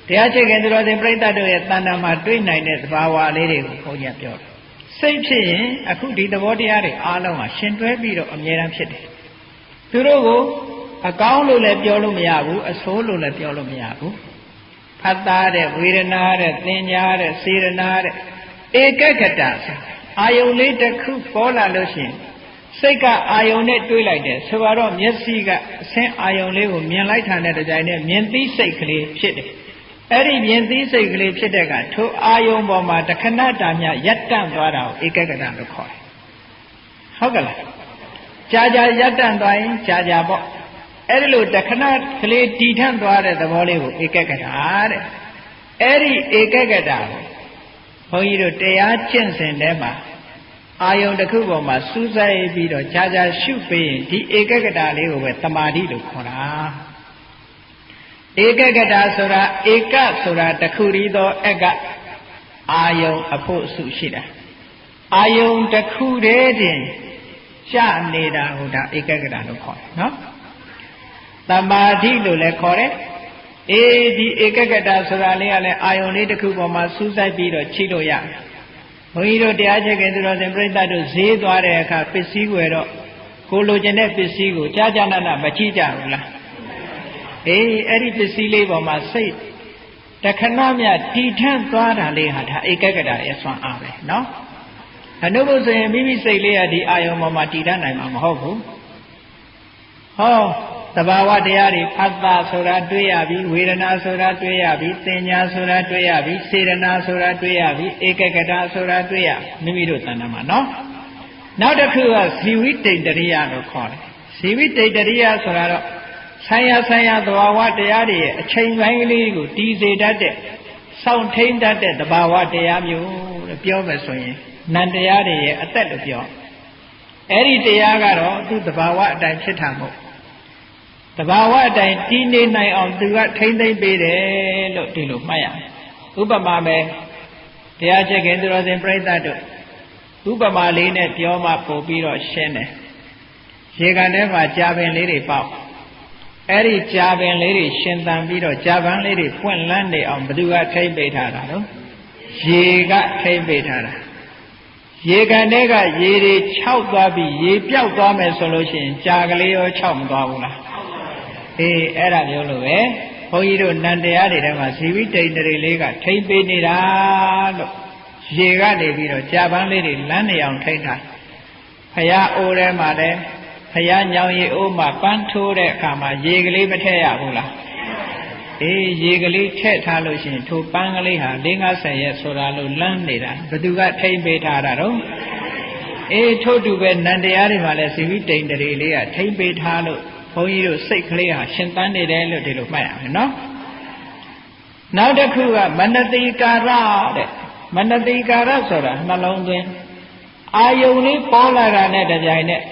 တရားချစ်ခင်သူတော်စင်ပြိဿတ်တို့ရဲ့တဏ္ဍာမှာတွေ့နိုင်တဲ့သဘာဝလေးတွေကိုဘုန်းကြီးပြောတယ်စိတ်ဖြစ်ရင်အခုဒီသဘောတရားတွေအားလုံးဟာရှင်တွဲပြီးတော့အမြဲတမ်းဖြစ်တယ်သူတို့ကိုအကောင်းလို့လည်းပြောလို့မရဘူးအဆိုးလို့လည်းပြောလို့မရဘူးဖတ်တာတဲ့ဝေဒနာတဲ့သင်ညာတဲ့စေတနာတဲ့ဧကဂတအာယုန်လေးတစ်ခုပေါ်လာလို့ရှိရင်စိတ်ကအာယုန်နဲ့တွေးလိုက်တယ်ဆိုတော့မျက်စိကအဆင်းအာယုန်လေးကိုမြင်လိုက်တာနဲ့တကြိုင်နဲ့မြင်သိစိတ်ကလေးဖြစ်တယ်အဲ့ဒီမြင်သိစိတ်ကလေးဖြစ်တဲ့ကထိုအာယုန်ပေါ်မှာတခဏတာမြရပ်တန့်သွားတာကိုဧကဂတလို့ခေါ်တယ်ဟုတ်ကဲ့လားကြာကြာရပ်တန့်သွားရင်ကြာပေါ့အဲ့ဒီလိုတခဏကလေးတည်ထန့်သွားတဲ့သဘောလေးကိုဧကဂတတဲ့အဲ့ဒီဧကဂတကိုဘုန်းကြီးတို့တရားကျင့်စဉ်ထဲမှာအာယုန်တစ်ခုပေါ်မှာစူးစိုက်ပြီးတော့ကြာကြာရှုပေးရင်ဒီဧကဂတလေးကိုပဲတမာတိလို့ခေါ်တာဧကဂတဆိုတာဧကဆိုတာတစ်ခုတည်းသောအကအာယုန်အဖို့စုရှိတာ အာယုံတစ်ခုတည်းတင်ကြာနေတာဟိုဒါဧကဂတလို့ခေါ်တယ်နော်သမာဓိလို့လည်းခေါ်တယ်ဒီဧကဂတဆိုတာလေးကလည်းအာယုံလေးတစ်ခုပေါ်မှာစူးစိုက်ပြီးတော့ချိလို့ရတယ်ဘုန်းကြီးတို့တရားချက်ခင်သူတော်စင်ပြိဿတို့ဈေးသွားတဲ့အခါပစ္စည်းဝယ်တော့ကိုလိုချင်တဲ့ပစ္စည်းကိုကြာကြာနာနာမကြည့်ကြဘူးလားအဲ့ဒီပစ္စည်းလေးပေါ်မှာစိတ်တခဏမြတီထန့်သွားတာလေးဟာဒါဧကဂတရဲ့ဆွမ်းအားပဲနော်အနုဘုဆိုရင်မိမိစိတ်လေးကဒီအာယုံပေါ်မှာတည်တတ်နိုင်မှာမဟုတ်ဘူးဟောသဘာဝတရားတွေဖတ်တာဆိုတာတွေ့ရပြီဝေဒနာဆိုတာတွေ့ရပြီသင်ညာဆိုတာတွေ့ရပြီစေတနာဆိုတာတွေ့ရပြီဧကဂတဆိုတာတွေ့ရမိမိတို့တဏ္ဍာမှာနော်နောက်တစ်ခုကဇီဝိတ္တိတရိယလို့ခေါ်တယ်ဇီဝိတ္တိတရိယဆိုတာတော့ဆိုင်ရာသဘာဝတရားတွေရဲ့အချိန်ပိုင်းလေးကိုတည်စေတတ်တဲ့စောင့်ထိန်တတ်တဲ့သဘာဝတရားမျိုးလို့ပြောမယ်ဆိုရင်နံတရားတွေရဲ့အသက်လို့ပြောအဲ့ဒီတရားကတော့သူ့သဘာဝအတိုင်းဖြစ်တာမဟုတ်သဘာဝအတိုင်းတည်နေနိုင်အောင်သူကထိမ့်သိမ့်ပေးတယ်လို့ဒီလိုမှတ်ရမယ်ဥပမာပဲတရားချက်ခင်သူတော်စင်ပြိဿတို့ဥပမာလေးနဲ့ပြောမှပို့ပြီးတော့ရှင်းတယ်ရေကန်ထဲမှာကြာပင်လေးတွေပေါက်အဲ့ဒီကြာပင်လေးတွေရှင်သန်ပြီးတော့ကြာပန်းလေးတွေပွင့်လန်းနေအောင်ဘယ်သူကထိမ့်ပေးထားတာတော့ရေကထိမ့်ပေးထားတာရေကန်ထဲကရေတွေခြောက်သွားပြီးရေပြောက်သွားမယ်ဆိုလို့ရှိရင်ကြာကလေးရောခြောက်မသွားဘူးလားအဲ့ဒါမျိုးလို့ပဲဘုန်းကြီးတို့နန္တရားတွေထဲမှာဇီဝိတ္တိတရိလေးကထိမ့်ပေးနေတာလို့ရေကနေပြီးတော့ကြာပန်းလေးတွေလန်းနေအောင်ထိမ့်ထားဖရာအိုးထဲမှာလည်းဖရာညောင်ရည်အိုးမှာပန်းထိုးတဲ့အခါမှာရေကလေးမထည့်ရဘူးလားရေကလေးထည့်ထားလို့ရှိရင်ထိုပန်းကလေးဟာ50ရက်ဆိုတာလို့လန်းနေတာဘသူကထိမ့်ပေးထားတာတော့ထို့တူပဲနန္တရားတွေမှာလည်းဇီဝိတ္တိတရိလေးကထိမ့်ပေးထားလို့ဘုန်းကြီးတို့စိတ်ကလေးဟာရှင်သန်နေတယ်လို့ဒီလိုမှတ်ရမယ်နော်နောက်တစ်ခုကမနတိကာရတဲ့မနတိကာရဆိုတာနှလုံးသွင်းအာယုန်လေးပေါ်လာတာနဲ့တပြိုင်နက်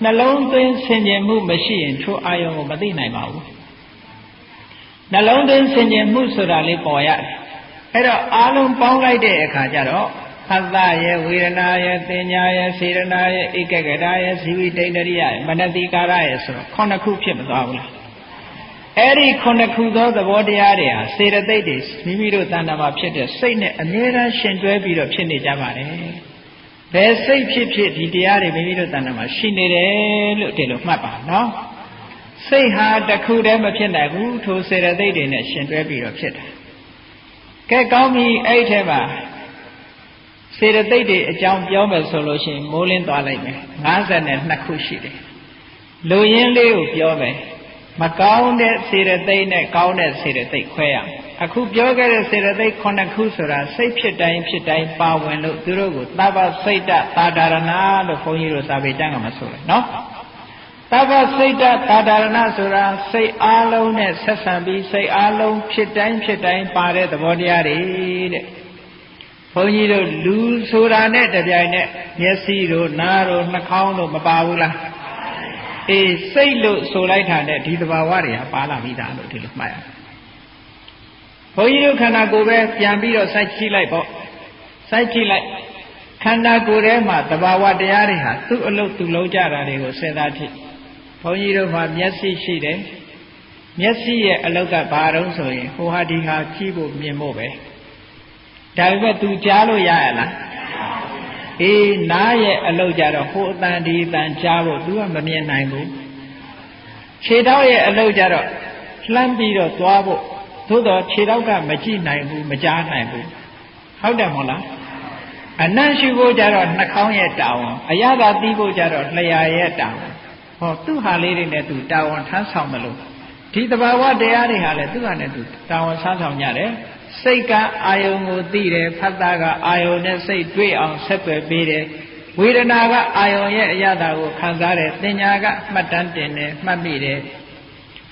နှလုံးသွင်းဆင်ခြင်မှုမရှိရင်ထိုအာယုန်ကိုမသိနိုင်ပါဘူးနှလုံးသွင်းဆင်ခြင်မှုဆိုတာလေးပေါ်ရတယ်အဲ့တော့အာလုံးပေါင်းလိုက်တဲ့အခါကျတော့ဖတ်တာရဲ့ဝေဒနာရဲ့သင်ညာရဲ့စေတနာရဲ့ဧကဂတရဲ့ဇီဝိတ္တိတရိယရဲ့မနတိကာရရဲ့ဆိုတော့ခုနှစ်ခုဖြစ်မသွားဘူးလားအဲ့ဒီခုနှစ်ခုသောသဘောတရားတွေဟာစေတသိက်တွေမိမိတို့တဏ္ဍာမှာဖြစ်တဲ့စိတ်နဲ့အမြဲတမ်းရှင်တွဲပြီးတော့ဖြစ်နေကြပါတယ်ဘယ်စိတ်ဖြစ်ဖြစ်ဒီတရားတွေမိမိတို့တဏ္ဍာမှာရှိနေတယ်လို့ဒီလိုမှတ်ပါနော်စိတ်ဟာတစ်ခုတည်းမဖြစ်နိုင်ဘူးထိုစေတသိက်တွေနဲ့ရှင်တွဲပြီးတော့ဖြစ်တာကဲကောင်းပြီအဲ့ထဲမှာစေတသိက်တွေအကြောင်းပြောမယ်ဆိုလို့ရှိရင်မိုးလင်းသွားလိုက်မယ်52ခုရှိတယ်လူရင်းလေးကိုပြောမယ်မကောင်းတဲ့စေတသိက်နဲ့ကောင်းတဲ့စေတသိက်ခွဲရအခုပြောခဲ့တဲ့စေတသိက်9ခုဆိုတာစိတ်ဖြစ်တိုင်းပါဝင်လို့သူတို့ကိုသဗ္ဗစိတ်တသာဒရဏလို့ဘုန်းကြီးတို့စာပေကျမ်းကမှာဆိုတယ်နော်သဗ္ဗစိတ်တသာဒရဏဆိုတာစိတ်အားလုံးနဲ့ဆက်ဆံပြီးစိတ်အားလုံးဖြစ်တိုင်းပါတဲ့သဘောတရားတွေတဲ့ဘုန်းကြီးတို့လူဆိုတာနဲ့တပြိုင်နက်မျက်စိတို့နားတို့နှာခေါင်းတို့မပါဘူးလားစိတ်လို့ဆိုလိုက်တာနဲ့ဒီသဘာဝတွေဟာပါလာပြီးသားလို့ဒီလိုမှတ်ရဘုန်းကြီးတို့ခန္ဓာကိုယ်ပဲပြန်ပြီးတော့စိုက်ကြည့်လိုက်ပေါ့စိုက်ကြည့်လိုက်ခန္ဓာကိုယ်ထဲမှာသဘာဝတရားတွေဟာသူ့အလုပ်သူလုံးကြတာတွေကိုစဉ်းစားကြည့်ဘုန်းကြီးတို့မှာမျက်စိရှိတယ်မျက်စိရဲ့အလုပ်ကဘာတုံးဆိုရင်ဟိုဟာဒီဟာကြည့်ဖို့မြင်ဖို့ပဲဒါပေမဲ့ तू ကြားလို့ရရလားနားရဲ့အလုပ်ကြတော့ဟိုအတန်ဒီအတန်ကြားဖို့ तू ကမမြင်နိုင်ဘူးခြေထောက်ရဲ့အလုပ်ကြတော့လှမ်းပြီးတော့သွားဖို့သို့တော့ခြေထောက်ကမကြည့်နိုင်ဘူးမကြားနိုင်ဘူးဟုတ်တယ်မဟုတ်လားအနံ့ရှုဖို့ကြတော့နှာခေါင်းရဲ့တာဝန်အရသာသိဖို့ကြတော့လျှာရဲ့တာဝန်ဟောသူ့ဟာလေးတွေနဲ့ तू တာဝန်ထမ်းဆောင်မလို့ဒီသဘာဝတရားတွေဟာလည်းသူ့ဟာနဲ့ तू တာဝန်ထမ်းဆောင်ကြတယ်စိတ်ကအာယုံကိုသိတယ်ဖတ်တာကအာယုံနဲ့စိတ်တွေ့အောင်ဆက်သွယ်ပေးတယ်ဝေဒနာကအာယုံရဲ့အရသာကိုခံစားတယ်သင်ညာကမှတ်တမ်းတင်တယ်မှတ်မိတယ်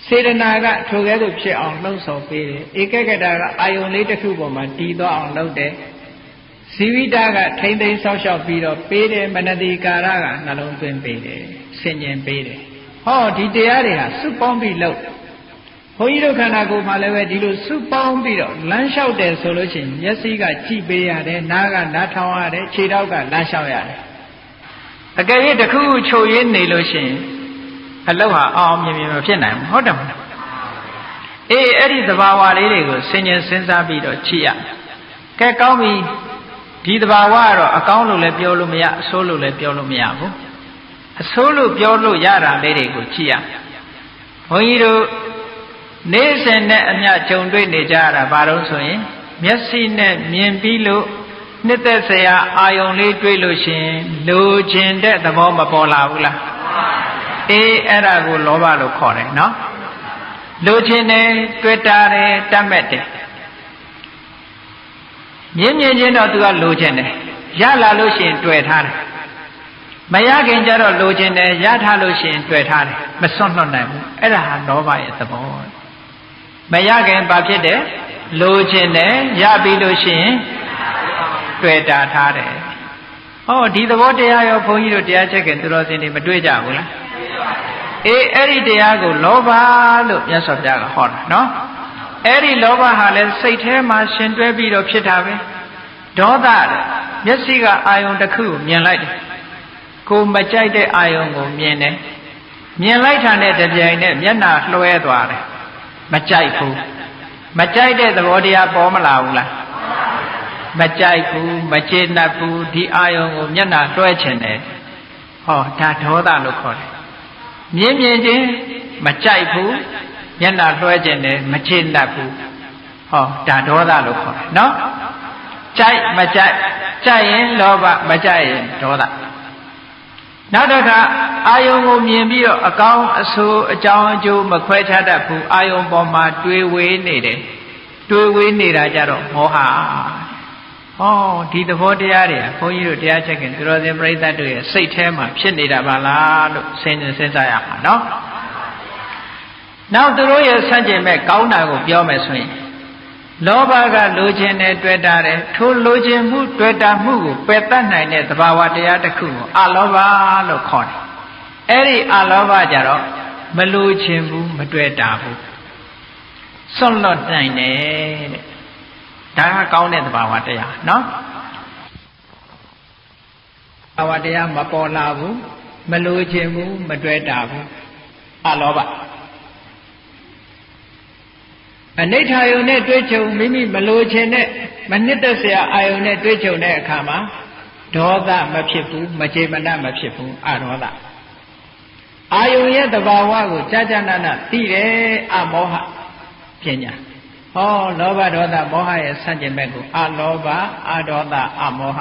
စေတနာကထိုကဲ့သို့ဖြစ်အောင်လှုံ့ဆော်ပေးတယ်ဧကဂတကအာယုံလေးတစ်ခုပေါ်မှာတည်သွားအောင်လုပ်တယ်ဇီဝိတကထိမ့်သိမ်းဆောက်ရှောက်ပြီးတော့ပေးတယ်မနတိကာရကနှလုံးသွင်းပေးတယ်ဆင်ញင်ပေးတယ်ဟောဒီတရားတွေဟာစုပေါင်းပြီးလုပ်ဘ ဘုန်းကြီးတို့ခန္ဓာကိုယ်မှာလည်းပဲဒီလိုစုပေါင်းပြီးတော့လမ်းလျှောက်တယ်ဆိုလို့ရှိရင်မျက်စိကကြည့်ပေးရတယ်နားကနားထောင်ရတယ်ခြေထောက်ကလမ်းလျှောက်ရတယ်အကယ်၍တစ်ခုချုပ်ရင်းနေလို့ရှိရင်အလုပ်ဟာအောင်မြင်မြင်မဖြစ်နိုင်ဘူးဟုတ်တယ်မလားအေးအဲ့ဒီသဘာဝလေးတွေကိုဆင်ញင်စဉ်းစားပြီးတော့ကြည့်ရကဲကောင်းပြီဒီသဘာဝကတော့အကောင်းလို့လည်းပြောလို့မရအဆိုးလို့လည်းပြောလို့မရဘူးအဆိုးလို့ပြောလို့ရတာလေးတွေကိုကြည့်ရဘုန်းကြီးတို့နေ့စဉ်နဲ့အမျှကြုံတွေ့နေကြရတာဘာလို့ဆိုရင်မျက်စိနဲ့မြင်ပြီးလို့နှစ်သက်စရာအာယုံလေးတွေ့လို့ရှင်လိုချင်တဲ့သဘောမပေါ်လာဘူးလားအေးအဲ့ဒါကိုလောဘလို့ခေါ်တယ်နော်လိုချင်တယ်တွေ့တာတယ်တတ်မဲ့တယ်မြင်ချင်းတော့သူကလိုချင်တယ်ရလာလို့ရှိရင်တွေ့ထားတယ်မရခင်ကျတော့လိုချင်တယ်ရထားလို့ရှိရင်တွေ့ထားတယ်မစွန့်လွတ်နိုင်ဘူးအဲ့ဒါဟာလောဘရဲ့သဘောမရခင်ဘာဖြစ်တယ်လိုချင်တယ်ရပြီးလို့ရှိရင်တွေ့တာထားတယ်ဟောဒီသဘောတရားရောဘုန်းကြီးတို့တရားချက်ခင်သူတော်စင်တွေမတွေ့ကြဘူးလားအေးအဲ့ဒီတရားကိုလောဘလို့မြတ်စွာဘုရားကဟောတာနော်အဲ့ဒီလောဘဟာလည်းစိတ်ထဲမှာရှင်တွဲပြီးတော့ဖြစ်တာပဲဒေါသမျက်စိကအာယုံတစ်ခုကိုမြင်လိုက်တယ်ကိုမကြိုက်တဲ့အာယုံကိုမြင်တယ်မြင်လိုက်တာနဲ့တပြိုင်နက်မျက်နှာလွှဲသွားတယ်မကြိုက်ဘူးမကြိုက်တဲ့သဘောတရားပေါ်မလာဘူးလားမကြိုက်ဘူးမကျေနပ်ဘူးဒီအာယုံကိုမျက်နှာလွှဲချင်တယ်ဟောဒါဒေါသလို့ခေါ်တယ်မြင်ချင်းမကြိုက်ဘူးမျက်နှာလွှဲခြင်းနဲ့မကျေနပ်ဘူးဟောဒါဒေါသလို့ခေါ်တယ်နော်ကြိုက်မကြိုက်ကြိုက်ရင်လောဘမကြိုက်ရင်ဒေါသနောက်တစ်ခါအာယုံကိုမြင်ပြီးတော့အကောင်းအဆိုးအကြောင်းအကျိုးမခွဲခြားတတ်ဘူးအာယုံပေါ်မှာတွေးဝေးနေတယ်တွေးဝေးနေတာကြတော့မောဟဟောဒီသဘောတရားတွေဘုန်းကြီးတို့တရားချက်ခင်သူတော်စင်ပြိဿတ်တို့ရဲ့စိတ်ထဲမှာဖြစ်နေတာပါလားလို့စဉ်းစားရမှာနော်နောက်သူတို့ရဲ့ဆန့်ကျင်မဲ့ကောင်းတာကိုပြောမယ်ဆိုရင်လောဘကလိုချင်တယ်တွေ့တာတယ်ထိုလိုချင်မှုတွေ့တာမှုကိုပယ်တတ်နိုင်တဲ့သဘာဝတရားတစ်ခုကိုအလောဘလို့ခေါ်တယ်အဲ့ဒီအလောဘကြတော့မလိုချင်ဘူးမတွေ့တာဘူးစွန့်လွတ်နိုင်တယ်တဲ့ဒါကကောင်းတဲ့သဘာဝတရားနော်သဘာဝတရားမပေါ်လာဘူးမလိုချင်ဘူးမတွေ့တာဘူးအလောဘအနိဋ္ဌာယုံနဲ့တွေ့ကြုံမိမိမလိုချင်တဲ့မနှစ်သက်စရာအာယုံနဲ့တွေ့ကြုံတဲ့အခါမှာဒေါသမဖြစ်ဘူးမကျေမနပ်မဖြစ်ဘူးအဒေါသအာယုံရဲ့သဘာဝကိုကြာကြာနာနာသိတယ်အမောဟပညာဟောလောဘဒေါသမောဟရဲ့ဆန့်ကျင်ဘက်ကိုအလောဘအဒေါသအမောဟ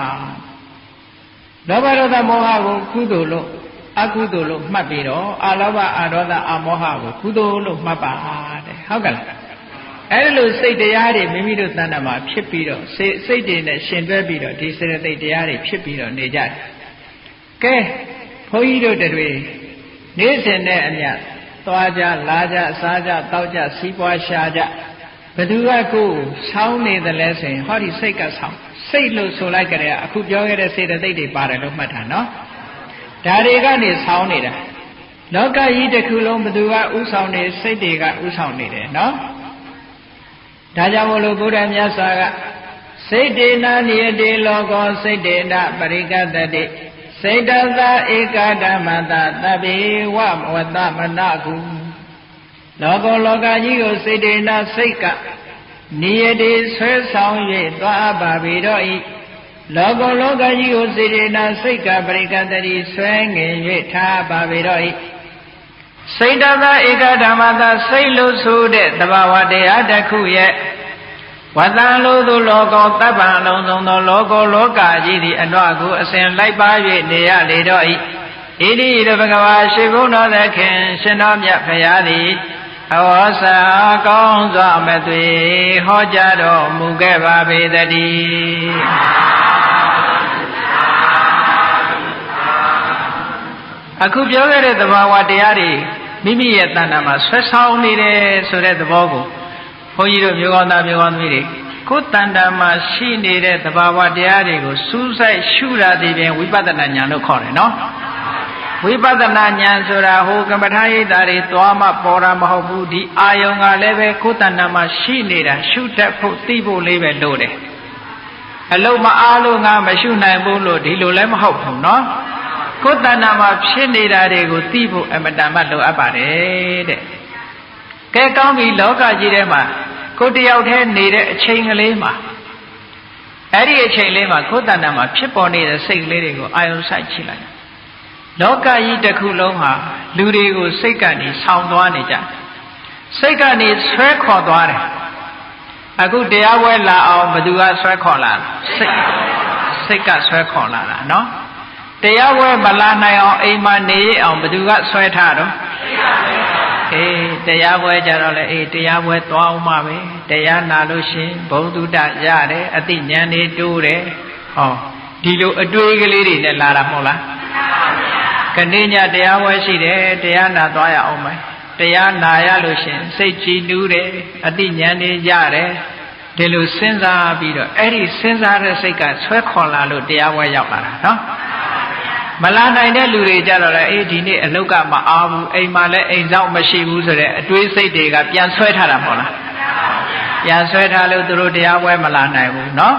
လောဘဒေါသမောဟကိုကုသိုလ်လို့အကုသိုလ်လို့မှတ်ပြီးတော့အလောဘအဒေါသအမောဟကိုကုသိုလ်လို့မှတ်ပါတဲ့ဟုတ်ကဲ့လားအဲ့လိုစိတ်တရားတွေမိမိတို့တဏ္ဍာမှာဖြစ်ပြီးတော့စိတ်တွေနဲ့ရှင်တွဲပြီးတော့ဒီစေတသိက်တရားတွေဖြစ်ပြီးတော့နေကြတယ်ကဲဘုန်းကြီးတို့တွေနေ့စဉ်နဲ့အမျှသွားကြလာကြစားကြတောက်ကြစီးပွားရှာကြဘသူကကိုယ်ဆောင်းနေတယ်လဲဆိုရင်ဟောဒီစိတ်ကဆောင်းစိတ်လို့ဆိုလိုက်ကြတဲ့အခုပြောခဲ့တဲ့စေတသိက်တွေပါတယ်လို့မှတ်တာနော်ဒါတွေကနေဆောင်းနေတာလောကကြီးတစ်ခုလုံးဘသူကဥဆောင်နေစိတ်တွေကဥဆောင်နေတယ်နော်ဒါကြောင့်မို့လို့ဘုရားမြတ်စွာကစိတ်တေနာနိယတေလောကောစိတ်တေနပရိကတတိစိတ်တသဧကဓမ္မတသဗ္ဗေဝဝတ္တမနာကုလောကောလောကကြီးကိုစိတ်တေနာစိတ်ကနိယတေဆွဲဆောင်၍သွားပါပေတော့ဤလောကောလောကကြီးကိုစိတ်တေနာစိတ်ကပရိကတတိဆွဲငင်၍ထားပါပေတော့ဤစိတ်တသဧကဓမ္မတစိတ်လို့ဆိုတဲ့သဘာဝတရားတစ်ခုရဲ့ဝတ္တံလို့သောလောကောတပ္ပံလုံးစုံသောလောကောလောကကြီးသည်အနောကိုအစဉ်လိုက်ပါ၍နေရလေတော့ဤဣတိရဘဂဝါရှိဘုန်းတော်သခင်ရှင်တော်မြတ်ဖရာသည်အဝေါစာကောင်းစွာမသွေဟောကြားတော်မူခဲ့ပါပေတည်းအခုပြောခဲ့တဲ့သဘာဝတရားတွေမိမိရဲ့တဏ္ဍာမှာဆွဲဆောင်နေတယ်ဆိုတဲ့သဘောကိုဘုန်းကြီးတို့မျိုးကောင်းသားမျိုးကောင်းသမီးတွေကိုယ်တဏ္ဍာမှာရှိနေတဲ့သဘာဝတရားတွေကိုစူးစိုက်ရှုရသည်ဖြင့်ဝိပဿနာဉာဏ်လို့ခေါ်တယ်နော် ဝိပဿနာဉာဏ်ဆိုတာဟိုကမ္မထာရိပ်တာတွေသွားမှပေါ်တာမဟုတ်ဘူးဒီအာယုံကလည်းပဲကိုယ်တဏ္ဍာမှာရှိနေတာရှုတတ်ဖို့သိဖို့လေးပဲလို့တယ်အလုံးမအားလို့ငါမရှုနိုင်ဘူးလို့ဒီလိုလည်းမဟုတ်ဘူးနော်ကိုယ်တဏ္ဍာမှာဖြစ်နေတာတွေကိုသိဖို့အမတန်မှလိုအပ်ပါတယ်တဲ့ကဲကောင်းပြီလောကကြီးထဲမှာကိုယ်တယောက်တည်းနေတဲ့အချိန်ကလေးမှာအဲ့ဒီအချိန်လေးမှာကိုယ်တဏ္ဍာမှာဖြစ်ပေါ်နေတဲ့စိတ်ကလေးတွေကိုအာယုံစိုက်ကြည့်လိုက်လောကကြီးတစ်ခုလုံးဟာလူတွေကိုစိတ်ကနေဆောင်းသွားနေကြစိတ်ကနေဆွဲခေါ်သွားတယ်အခုတရားပွဲလာအောင်ဘယ်သူကဆွဲခေါ်လာစိတ်ကဆွဲခေါ်လာတာနော်တရားပွဲမလာနိုင်အောင်အိမ်မှာနေရအောင်ဘယ်သူကဆွဲထားတော့အေးတရားပွဲကြတော့လေအေးတရားပွဲသွားအောင်ပါပဲတရားနာလို့ရှင်ဘုံတုတ္တရတယ်အသိဉာဏ်တွေတိုးတယ်ဟောဒီလိုအတွေးကလေးတွေနဲ့လာတာမဟုတ်လားခဏညတရားပွဲရှိတယ်တရားနာသွားရအောင်မယ်တရားနာရလို့ရှင်စိတ်ကြည်နူးတယ်အသိဉာဏ်တွေရတယ်ဒီလိုစဉ်းစားပြီးတော့အဲ့ဒီစဉ်းစားတဲ့စိတ်ကဆွဲခေါ်လာလို့တရားပွဲရောက်လာတာနော်မလာနိုင်တဲ့လူတွေကြတော့လေအေးဒီနေ့အလုတ်ကမအားဘူးအိမ်မှာလည်းအိမ်ဆောင်မရှိဘူးဆိုတဲ့အတွေးစိတ်တွေကပြန်ဆွဲထားတာမဟုတ်လားပြန်ဆွဲထားလို့သူတို့တရားပွဲမလာနိုင်ဘူးနော်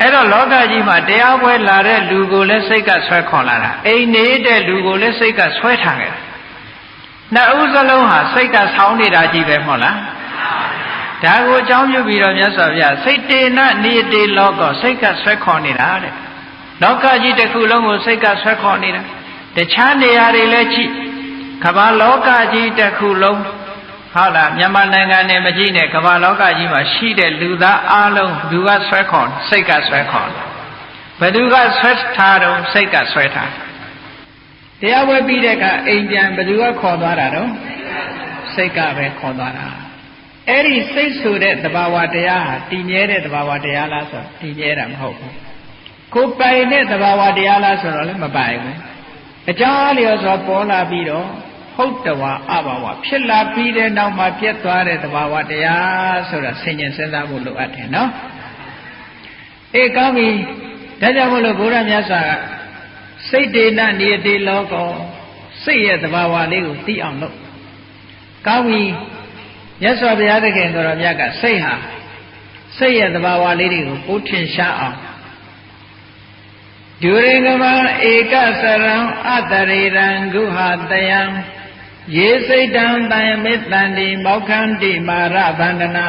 အဲ့တော့လောကကြီးမှာတရားပွဲလာတဲ့လူကိုလည်းစိတ်ကဆွဲခေါ်လာတာအိမ်နေတဲ့လူကိုလည်းစိတ်ကဆွဲထားခဲ့တာနှစ်ဦးစလုံးဟာစိတ်ကဆောင်းနေတာကြီးပဲမဟုတ်လားဒါကိုအကြောင်းပြုပြီးတော့မြတ်စွာဘုရားစိတ်တေနနိတေလောကစိတ်ကဆွဲခေါ်နေတာတဲ့လောကကြီးတစ်ခုလုံးကိုစိတ်ကဆွဲခေါ်နေတာတခြားနေရာတွေလည်းကြည့်ကမ္ဘာလောကကြီးတစ်ခုလုံးဟုတ်လားမြန်မာနိုင်ငံနဲ့မကြည့်နဲ့ကမ္ဘာလောကကြီးမှာရှိတဲ့လူသားအလုံးသူကဆွဲခေါ်စိတ်ကဆွဲခေါ်ဘယ်သူကဆွဲထားတော့စိတ်ကဆွဲထားတရားဝဲပြီးတဲ့အခါအိမ်ပြန်ဘယ်သူကခေါ်သွားတာတော့စိတ်ကပဲခေါ်သွားတာအဲ့ဒီစိတ်ဆိုတဲ့သဘာဝတရားဟာတည်မြဲတဲ့သဘာဝတရားလားဆိုတည်မြဲတာမဟုတ်ဘူးကိုပိုင်တဲ့သဘာဝတရားလားဆိုတော့လည်းမပိုင်ဘူးအကြောင်းလျော်စွာပေါ်လာပြီးတော့ဟုတ်တဝါအဘာဝဖြစ်လာပြီးတဲ့နောက်မှာပြတ်သွားတဲ့သဘာဝတရားဆိုတာဆင်ញင်စဉ်းစားဖို့လိုအပ်တယ်နော်အေးကောင်းပြီဒါကြောင့်မို့လို့ဘုရားမြတ်စွာကစိတ်တေနနိယတိလောကောစိတ်ရဲ့သဘာဝလေးကိုသိအောင်လုပ်ကောင်းပြီမြတ်စွာဘုရားသခင်ကိုရောမြတ်ကစိတ်ဟာစိတ်ရဲ့သဘာဝလေးတွေကိုပို့ထင်ရှားအောင်ဒုရိငမဧကစရံအတရေရံဂုဟာတယံယေစိတ်တံတယမေတ္တန္တိမောက္ခန္တိမာရဗန္ဒနာ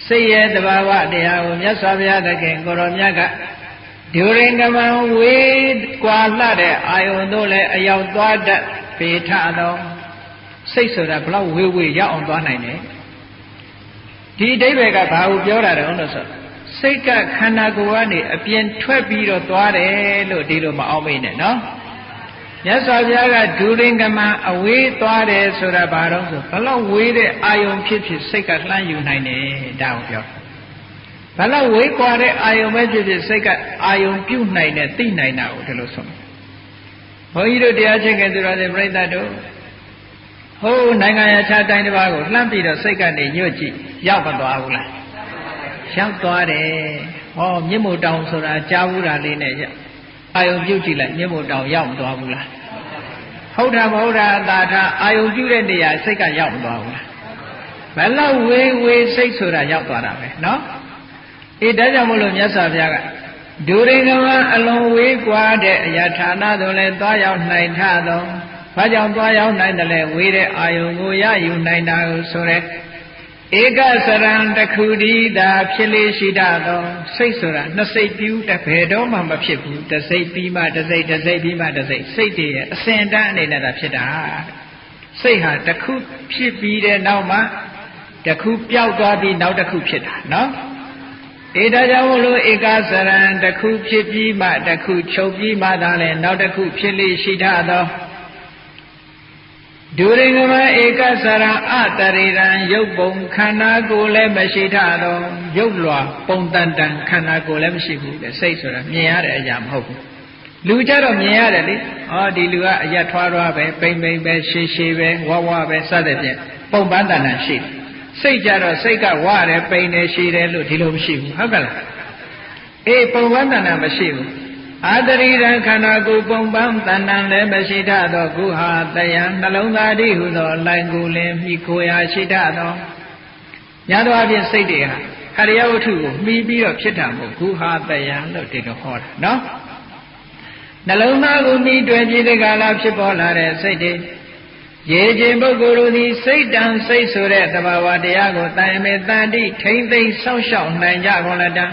စိတ်ရဲ့သဘာဝတရားကိုမြတ်စွာဘုရားသခင်ကိုရောမြတ်ကဒုရိငမဝေကွာလှတဲ့အာယုန်တို့လည်းအရောက်သွားတတ်ပေထသောစိတ်ဆိုတာဘလောက်ဝေဝေရောက်အောင်သွားနိုင်တယ်ဒီအဓိပ္ပာယ်ကဘာကိုပြောတာတုံးလို့ဆိုစိတ်ကခန္ဓာကိုယ်ကနေအပြင်ထွက်ပြီးတော့သွားတယ်လို့ဒီလိုမအောင်မိနဲ့နော်မြတ်စွာဘုရားကဒုရိငမအဝေးသွားတယ်ဆိုတာဘာတော့ဆိုဘလောက်ဝေးတဲ့အာယုံဖြစ်ဖြစ်စိတ်ကလှမ်းယူနိုင်တယ်ဒါကိုပြောဘလောက်ဝေးကွာတဲ့အာယုံပဲဖြစ်ဖြစ်စိတ်ကအာယုံပြုတ်နိုင်တဲ့သိနိုင်တာကိုဒီလိုဆိုဘုန်းကြီးတို့တရားချင်းကသူတော်စင်ပြိဿတို့ဟိုးနိုင်ငံရခြားတိုင်းတစ်ပါးကိုလှမ်းပြီးတော့စိတ်ကနေညွတ်ကြည့်ရောက်မသွားဘူးလားရောက်သွားတယ်ဟောမြင့်မို့တောင်ဆိုတာကြားဘူးတာလေးနဲ့အာယုံပြုတ်ကြည့်လိုက်မြင့်မို့တောင်ရောက်မသွားဘူးလားဟုတ်တာမဟုတ်တာသာထအာယုံပြုတ်တဲ့နေရာစိတ်ကရောက်မသွားဘူးလားဘယ်လောက်ဝေးဝေးစိတ်ဆိုတာရောက်သွားတာပဲနော်အေးဒါကြောင့်မို့လို့မြတ်စွာဘုရားကဒုရိငမအလွန်ဝေးကွာတဲ့အရာဌာနသို့လည်းသွားရောက်နိုင်ထသောဘာကြောင့်သွားရောက်နိုင်တယ်လဲဝေးတဲ့အာယုံကိုရယူနိုင်တာကိုဆိုရဲဧကစရံတခုတည်းသာဖြစ်လေရှိတတ်သောစိတ်ဆိုတာနှစ်စိတ်ပြူတဘယ်တော့မှမဖြစ်ဘူးတစ်စိတ်ပြီးမှတစ်စိတ်တစ်စိတ်ပြီးမှတစ်စိတ်စိတ်တည်းရဲ့အစဉ်တန်းအနေနဲ့သာဖြစ်တာစိတ်ဟာတစ်ခုဖြစ်ပြီးတဲ့နောက်မှတစ်ခုပျောက်သွားပြီးနောက်တစ်ခုဖြစ်တာနော်ဧဒါကြောင့်မို့လို့ဧကစရံတစ်ခုဖြစ်ပြီးမှတစ်ခုချုပ်ပြီးမှသာလဲနောက်တစ်ခုဖြစ်လေရှိတတ်သောဒုရိငမဧကစရံအတရေရံရုပ်ပုံခန္ဓာကိုယ်လည်းမရှိထတော့ရုပ်လွာပုံတန်တန်ခန္ဓာကိုယ်လည်းမရှိဘူးတဲ့စိတ်ဆိုတာမြင်ရတဲ့အရာမဟုတ်ဘူးလူကြတော့မြင်ရတယ်လေဟောဒီလူကအရက်ထွားထွားပဲပိန်ပိန်ပဲရှည်ရှည်ပဲဝဝပဲစသဖြင့်ပုံပန်းတန်တန်ရှိတယ်စိတ်ကြတော့စိတ်ကဝရတယ်ပိန်တယ်ရှည်တယ်လို့ဒီလိုမရှိဘူးဟုတ်ကဲ့လားအေးပုံပန်းတန်တန်မရှိဘူး အာတရိရခန္ဓာကိုယ်ပုံပန်းတဏ္ဍလည်းမရှိထသောကုဟာတယံနှလုံးသားတည်းဟုသောလိုင်ကိုလင်မိခိုရာရှိထသောညသောအပြင်စိတ်တွေဟာခရိယဝတ္ထုကိုမှီပြီးတော့ဖြစ်တာမို့ကုဟာတယံလို့ဒီလိုဟောတာနော်နှလုံးသားကိုမှီတွေ့ပြီးတဲ့ကာလဖြစ်ပေါ်လာတဲ့စိတ်တွေရေခြင်းပုဂ္ဂိုလ်တို့သည်စိတ်တန်စိတ်ဆိုတဲ့သဘာဝတရားကိုတိုင်မဲ့တန်တိထိမ့်သိမ့်စောင့်ရှောက်နိုင်ကြကုန်လတံ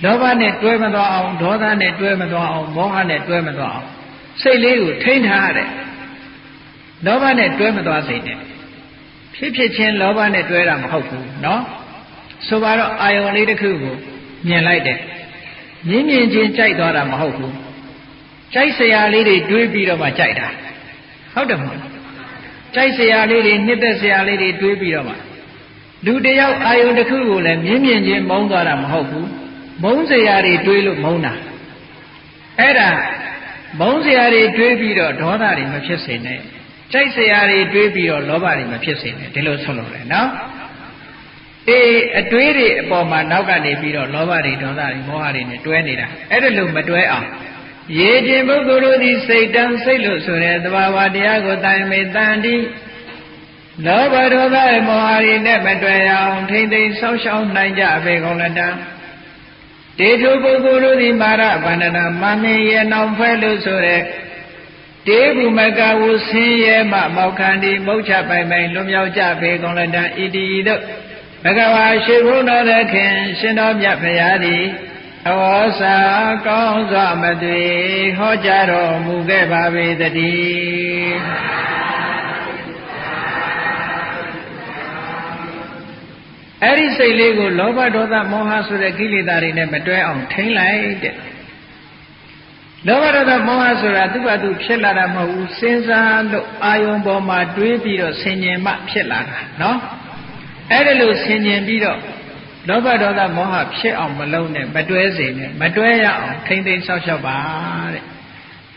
လောဘနဲ့တွဲမသွားအောင်ဒေါသနဲ့တွဲမသွားအောင်မောဟနဲ့တွဲမသွားအောင်စိတ်လေးကိုထိန်းထားရတယ်လောဘနဲ့တွဲမသွားစေနဲ့ဖြစ်ဖြစ်ချင်းလောဘနဲ့တွဲတာမဟုတ်ဘူးနော်ဆိုပါတော့အာယုံလေးတစ်ခုကိုမြင်လိုက်တယ်မြင်ချင်းကြိုက်သွားတာမဟုတ်ဘူးကြိုက်စရာလေးတွေတွေးပြီးတော့မှကြိုက်တာဟုတ်တယ်မဟုတ်ကြိုက်စရာလေးတွေနှစ်သက်စရာလေးတွေတွေးပြီးတော့မှလူတယောက်အာယုံတစ်ခုကိုလည်းမြင်ချင်းမုန်းသွားတာမဟုတ်ဘူးမုန်းစရာတွေတွေးလို့မုန်းတာအဲ့ဒါမုန်းစရာတွေတွေးပြီးတော့ဒေါသတွေမဖြစ်စေနဲ့ကြိုက်စရာတွေတွေးပြီးတော့လောဘတွေမဖြစ်စေနဲ့ဒီလိုဆုံးလို့လေနော်အတွေးတွေအပေါ်မှာနောက်ကနေပြီးတော့လောဘတွေဒေါသတွေမောဟတွေနဲ့တွဲနေတာအဲ့ဒါလို့မတွဲအောင်ရေခြင်းပုဂ္ဂိုလ်တို့သည်စိတ်တန်စိတ်လို့ဆိုတဲ့သဘာဝတရားကိုတိုင်မေတန်တိလောဘဒေါသမောဟတွေနဲ့မတွဲအောင်ထိမ့်သိမ်းဆောက်ရှောက်နိုင်ကြပေကုန်လတံတေထုပုဂ္ဂိုလ်တို့သည်မာရဗန္ဒနာမမင်းရဲ့နောင်ဖဲလို့ဆိုတဲ့တေဘုမကဝုဆင်းရဲမှမောက္ခန္တိမုတ်ချပိုင်ပိုင်လွန်မြောက်ကြပေကုန်လတံဣတိတို့ဘဂဝါရှိဘုန်းတော်သခင်ရှင်တော်မြတ်ဖရာသည်အဝေါစာကောင်းစွာမသွေဟောကြားတော်မူခဲ့ပါပေတည်းအဲ့ဒီစိတ်လေးကိုလောဘဒေါသမောဟဆိုတဲ့ကိလေသာတွေနဲ့မတွဲအောင်ထိန်းလိုက်တဲ့လောဘဒေါသမောဟဆိုတာသူ့ဘာသူဖြစ်လာတာမဟုတ်ဘူးစဉ်းစားလို့အာယုံပေါ်မှာတွေးပြီးတော့ဆင်ញင်မှဖြစ်လာတာနော်အဲ့ဒါလို့ဆင်ញင်ပြီးတော့လောဘဒေါသမောဟဖြစ်အောင်မလုပ်နဲ့မတွဲစေနဲ့မတွဲရအောင်ထိမ့်သိမ်းဆောက်ရှောက်ပါတဲ့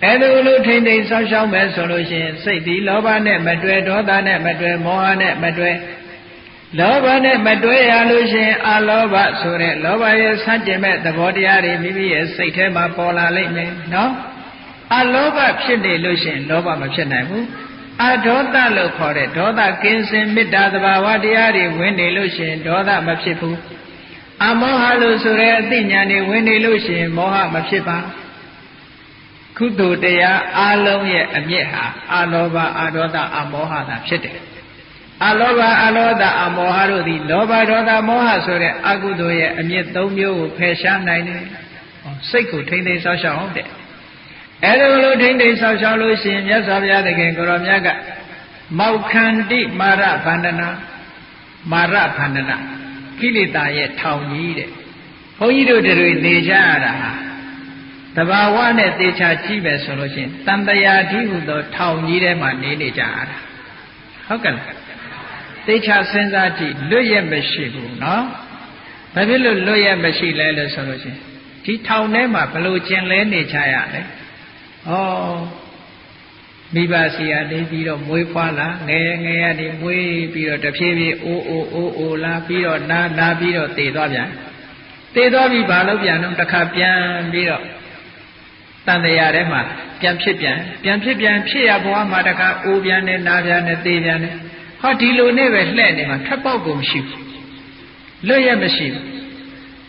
အဲ့ဒါလို့ထိမ့်သိမ်းဆောက်ရှောက်မယ်ဆိုလို့ရှိရင်စိတ်ဒီလောဘနဲ့မတွဲဒေါသနဲ့မတွဲမောဟနဲ့မတွဲလောဘနဲ့မတွဲရလို့ရှိရင်အလောဘဆိုတဲ့လောဘရဲ့ဆန့်ကျင်မဲ့သဘောတရားတွေမိမိရဲ့စိတ်ထဲမှာပေါ်လာလိမ့်မယ်နော်အလောဘဖြစ်နေလို့ရှိရင်လောဘမဖြစ်နိုင်ဘူးအဒေါသလို့ခေါ်တဲ့ဒေါသကင်းစင်မေတ္တာသဘာဝတရားတွေဝင်နေလို့ရှိရင်ဒေါသမဖြစ်ဘူးအမောဟလို့ဆိုတဲ့အသိဉာဏ်တွေဝင်နေလို့ရှိရင်မောဟမဖြစ်ပါကုသိုလ်တရားအလုံးရဲ့အမြစ်ဟာအလောဘအဒေါသအမောဟသာဖြစ်တယ်အလောဘအလောဒအမောဟတို့သည်လောဘဒေါသမောဟဆိုတဲ့အကုသိုလ်ရဲ့အမြစ်၃မျိုးကိုဖယ်ရှားနိုင်တယ်စိတ်ကိုထိမ့်သိမ်းဆောက်ရှောက်အောင်တဲ့အဲ့ဒါလိုထိမ့်သိမ်းဆောက်ရှောက်လို့ရှိရင်မြတ်စွာဘုရားသခင်ကိုရောမြတ်ကမောက္ခန္တိမာရဗန္ဒနာမာရဗန္ဒနာကိလေသာရဲ့ထောင်ကြီးတဲ့ဘုန်းကြီးတို့တွေနေကြရတာဟာတဘာဝနဲ့သေချာကြည့်ပဲဆိုလို့ရှိရင်တန်တရာဓိဟုသောထောင်ကြီးထဲမှာနေကြရတာဟုတ်ကဲ့သေချာစဉ်းစားကြည့်လွတ်ရမရှိဘူးနော်ဘာဖြစ်လို့လွတ်ရမရှိလဲလို့ဆိုလို့ရှိရင်ဒီထောင်ထဲမှာဘလို့ကျင်လဲနေချရလဲဩမိဘစီရနေပြီးတော့မွေးဖွားလာငယ်ငယ်ရနေမွေးပြီးတော့တဖြည်းဖြည်းအိုးလာပြီးတော့နာပြီးတော့တည်သွားပြန်တည်သွားပြီးဘာလို့ပြန်တော့တစ်ခါပြန်ပြီးတော့တန်တရားထဲမှာပြန်ဖြစ်ပြန်ဖြစ်ရဘဝမှာတစ်ခါအိုးပြန်နဲ့နာပြန်နဲ့တည်ပြန်နဲ့ဟောဒီလိုနဲ့ပဲလှဲ့နေမှာထွက်ပေါက်ကိုမရှိဘူးလွတ်ရမရှိဘူး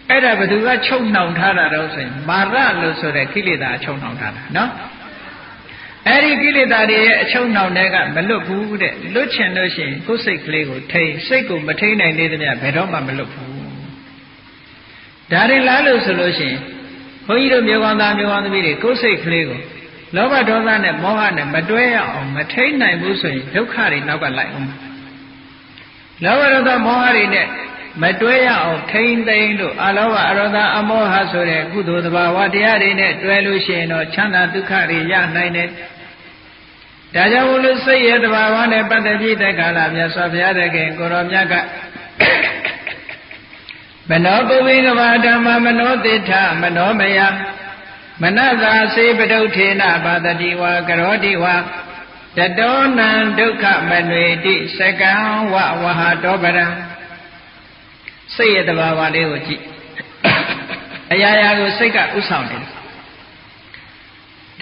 အဲ့ဒါဘယ်သူကချုပ်နှောင်ထားတာတော့ဆိုရင်မာရလို့ဆိုတဲ့ကိလေသာချုပ်နှောင်ထားတာနော်အဲ့ဒီကိလေသာတွေရဲ့အချုပ်နှောင်တဲ့ကမလွတ်ဘူးတဲ့လွတ်ချင်လို့ရှိရင်ကိုယ်စိတ်ကလေးကိုထိန်းစိတ်ကိုမထိန်းနိုင်သေးတဲ့မြတ်ဘယ်တော့မှမလွတ်ဘူးဒါတွေလားလို့ဆိုလို့ရှိရင်ဘုန်းကြီးတို့မျိုးကောင်းသားမျိုးကောင်းသမီးတွေကိုယ်စိတ်ကလေးကိုလောဘဒေါသနဲ့မောဟနဲ့မတွဲရအောင်မထိန်းနိုင်ဘူးဆိုရင်ဒုက္ခတွေနောက်ကလိုက်အောင်လောဘဒေါသမောဟတွေနဲ့မတွဲရအောင်ထိန်းသိမ်းလို့အလောဘအရောဓအမောဟဆိုတဲ့ကုသိုလ်သဘာဝတရားတွေနဲ့တွဲလို့ရှိရင်တော့ချမ်းသာဒုက္ခတွေရနိုင်တယ်ဒါကြောင့်မို့လို့စိတ်ရဲ့သဘာဝနဲ့ပတ်သက်ပြီးတဲ့ကာလမြတ်စွာဘုရားသခင်ကိုရောမြတ်ကမနောပုဝိကဘာဓမ္မမနောတိထမနောမယမနသာစေပတုထေနပါတတိဝါကရောတိဝါတတောနံဒုက္ခမနွေတိစကံဝဝဟတောပရံစိတ်ရဲ့တဘာဝလေးကိုကြည့်အရာရာကိုစိတ်ကဥဆောင်တယ်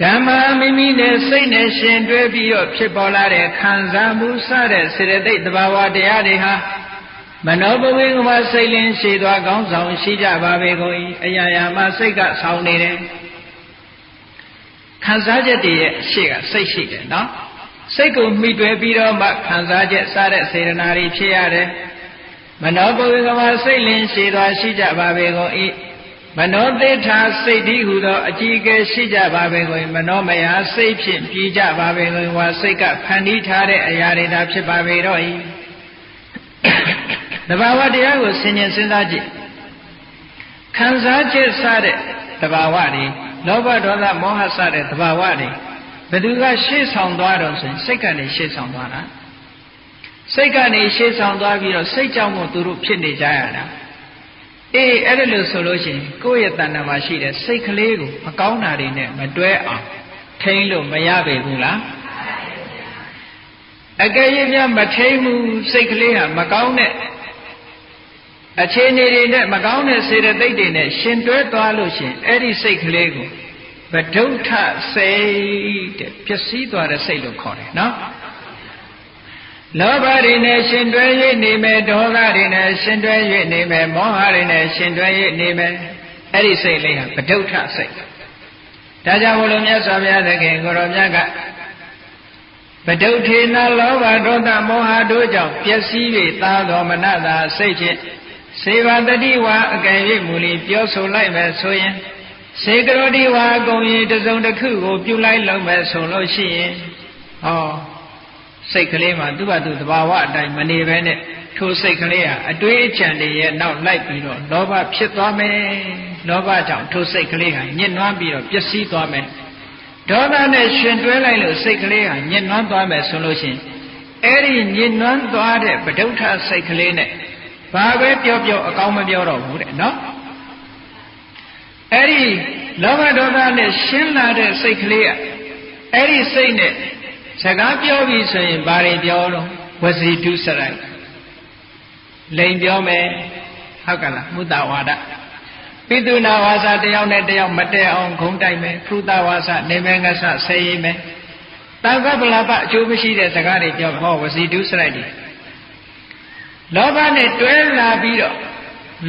ဓမ္မမိမိနဲ့စိတ်နဲ့ရှင်တွဲပြီးတော့ဖြစ်ပေါ်လာတဲ့ခံစားမှုစတဲ့စေတသိက်သဘာဝတရားတွေဟာမနောဘဝေကမစိတ်လင်းရှိသွားကောင်းဆောင်ရှိကြပါပေကုန်၏အရာရာမှာစိတ်ကဆောင်နေတယ်ခံစားချက်တွေရဲ့ရှေ့ကစိတ်ရှိတယ်နော်စိတ်ကိုမှီတွယ်ပြီးတော့မှခံစားချက်စတဲ့စေတနာတွေဖြစ်ရတယ်မနောဘဝေကမစိတ်လင်းရှိသွားရှိကြပါပေကုန်၏မနောသေထာစိတ်ဒီဟုသောအကြည်ကဲရှိကြပါပေကုန်မနောမယစိတ်ဖြင့်ပြည်ကြပါပေကုန်ဝါစိတ်ကဖန်တီးထားတဲ့အရာတွေသာဖြစ်ပါပေတော့၏တဘာဝတရားကိုဆင်ញင်စဉ်းစားကြည့်ခံစားချက်စတဲ့တဘာဝတွေလောဘဒေါသမောဟစတဲ့တဘာဝတွေဘယ်သူကရှေ့ဆောင်သွားတော့ဆိုရင်စိတ်ကနေရှေ့ဆောင်သွားတာစိတ်ကနေရှေ့ဆောင်သွားပြီးတော့စိတ်ကြောင့်မို့သူတို့ဖြစ်နေကြရတာအေးအဲ့ဒါလို့ဆိုလို့ရှိရင်ကိုယ့်ရဲ့တဏ္ဍာမှာရှိတဲ့စိတ်ကလေးကိုမကောင်းတာတွေနဲ့မတွဲအောင်ထိန်းလို့မရပေဘူးလားအကယ်၍များမထိန်းဘူးစိတ်ကလေးဟာမကောင်းတဲ့အခြေအနေတွေနဲ့မကောင်းတဲ့စေတသိက်တွေနဲ့ရှင်တွဲသွားလို့ရှိရင်အဲ့ဒီစိတ်ကလေးကိုဗဒုဋ္ဌစိတ်တဲ့ပျက်စီးသွားတဲ့စိတ်လို့ခေါ်တယ်နော်လောဘတွေနဲ့ရှင်တွဲ၍နေမယ်ဒေါသတွေနဲ့ရှင်တွဲ၍နေမယ်မောဟတွေနဲ့ရှင်တွဲ၍နေမယ်အဲ့ဒီစိတ်လေးဟာဗဒုဋ္ဌစိတ်ဒါကြောင့်ဘုလိုမြတ်စွာဘုရားသခင်ကိုရောမြတ်ကဗဒုဋ္ဌေနလောဘဒေါသမောဟတို့ကြောင့်ပျက်စီး၍သာတော်မနတာစိတ်ဖြင့်စေဝတတိဝါအကယ်၍မူလီပြောဆိုလိုက်မယ်ဆိုရင်စေကရောတိဝါအကုန်ရင်တစုံတစ်ခုကိုပြုလိုက်လို့မယ်ဆိုလို့ရှိရင်ဟောစိတ်ကလေးမှာသူ့ဘာသူသဘာဝအတိုင်းမနေဘဲနဲ့ထိုစိတ်ကလေးဟာအတွေးအချံတွေရဲ့နောက်လိုက်ပြီးတော့လောဘဖြစ်သွားမယ်လောဘကြောင့်ထိုစိတ်ကလေးဟာညှဉ်းနှွမ်းပြီးတော့ပျက်စီးသွားမယ်ဒေါသနဲ့ရှင်တွဲလိုက်လို့စိတ်ကလေးဟာညှဉ်းနှွမ်းသွားမယ်ဆိုလို့ရှိရင်အဲ့ဒီညှဉ်းနှွမ်းသွားတဲ့ဗဒုဋ္ဌစိတ်ကလေးနဲ့ဘာပဲပြောပြောအကောင်းမပြောတော့ဘူးတဲ့နော်အဲ့ဒီလောဘဒေါသနဲ့ရှင်းလာတဲ့စိတ်ကလေးကအဲ့ဒီစိတ်နဲ့စကားပြောပြီဆိုရင်ဘာတွေပြောတော့ဝစီဒုစရိုက်လိန်ပြောမယ်ဟုတ်ကလားမုတ္တဝါဒပိတုနာဝါစာတယောက်နဲ့တယောက်မတည့်အောင်ဂုံတိုက်မယ်ဖုသဝါစာနေမယ်ငဆဆဲရင်မယ်တာကပလပအကျိုးမရှိတဲ့စကားတွေပြောဟောဝစီဒုစရိုက်တွေလောဘနဲ့တွဲလာပြီးတော့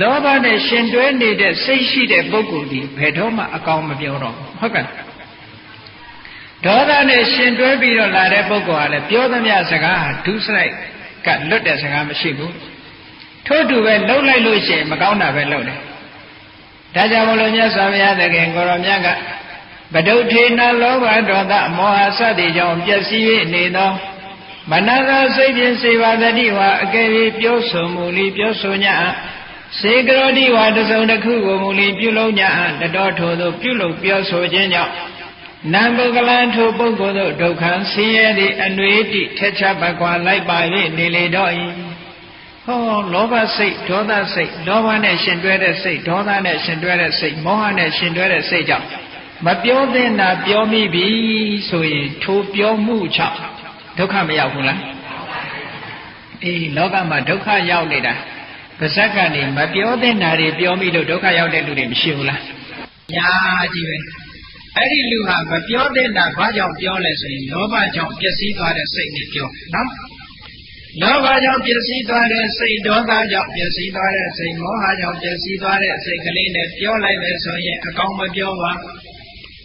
လောဘနဲ့ရှင်တွဲနေတဲ့စိတ်ရှိတဲ့ပုဂ္ဂိုလ်ဒီဘယ်တော့မှအကောင်းမပြောတော့ဘူးဟုတ်ကဲ့ဒေါသနဲ့ရှင်တွဲပြီးတော့လာတဲ့ပုဂ္ဂိုလ်ဟာလည်းပြောသမျှစကားဟာဒုစရိုက်ကလွတ်တဲ့စကားမရှိဘူးထို့တူပဲလှုပ်လိုက်လို့ရှိရင်မကောင်းတာပဲလှုပ်တယ်ဒါကြောင့်မလို့မြတ်စွာဘုရားသခင်ကိုရောမြတ်ကဗဒုဋ္ဌေနလောဘဒေါသမောဟစသည်ကြောင့်ပျက်စီး၍နေသောမနသာစိတ်ဖြင့်စေဝတတိဝါအကယ်၍ပြောဆိုမူလီပြောဆိုညစေကရောတိဝါတစုံတစ်ခုကိုမူလီပြုလုပ်ညတတော်ထို့သို့ပြုလုပ်ပြောဆိုခြင်းကြောင့်နံပုဂ္ဂလံထိုပုဂ္ဂိုလ်တို့ဒုက္ခဆင်းရဲသည့်အနွေတိထက်ခြားပကွာလိုက်ပါ၍နေလေတော့၏ဟောလောဘစိတ်ဒေါသစိတ်လောဘနဲ့ရှင်တွဲတဲ့စိတ်ဒေါသနဲ့ရှင်တွဲတဲ့စိတ်မောဟနဲ့ရှင်တွဲတဲ့စိတ်ကြောင့်မပြောသင့်တာပြောမိပြီဆိုရင်ထိုပြောမှုကြောင့်ဒုက္ခမရောက်ဘူးလားအေးလောကမှာဒုက္ခရောက်နေတာပါဇက်ကနေမပြောသင့်တာတွေပြောမိလို့ဒုက္ခရောက်တဲ့လူတွေမရှိဘူးလားညာကြီးပဲအဲ့ဒီလူဟာမပြောသင့်တာဘာကြောင့်ပြောလဲဆိုရင်လောဘကြောင့်ပျက်စီးသွားတဲ့စိတ်နဲ့ပြောနော်လောဘကြောင့်ပျက်စီးသွားတဲ့စိတ်ဒေါသကြောင့်ပျက်စီးသွားတဲ့စိတ်မောဟကြောင့်ပျက်စီးသွားတဲ့စိတ်ကလေးနဲ့ပြောလိုက်မယ်ဆိုရင်အကောင်းမပြောပါ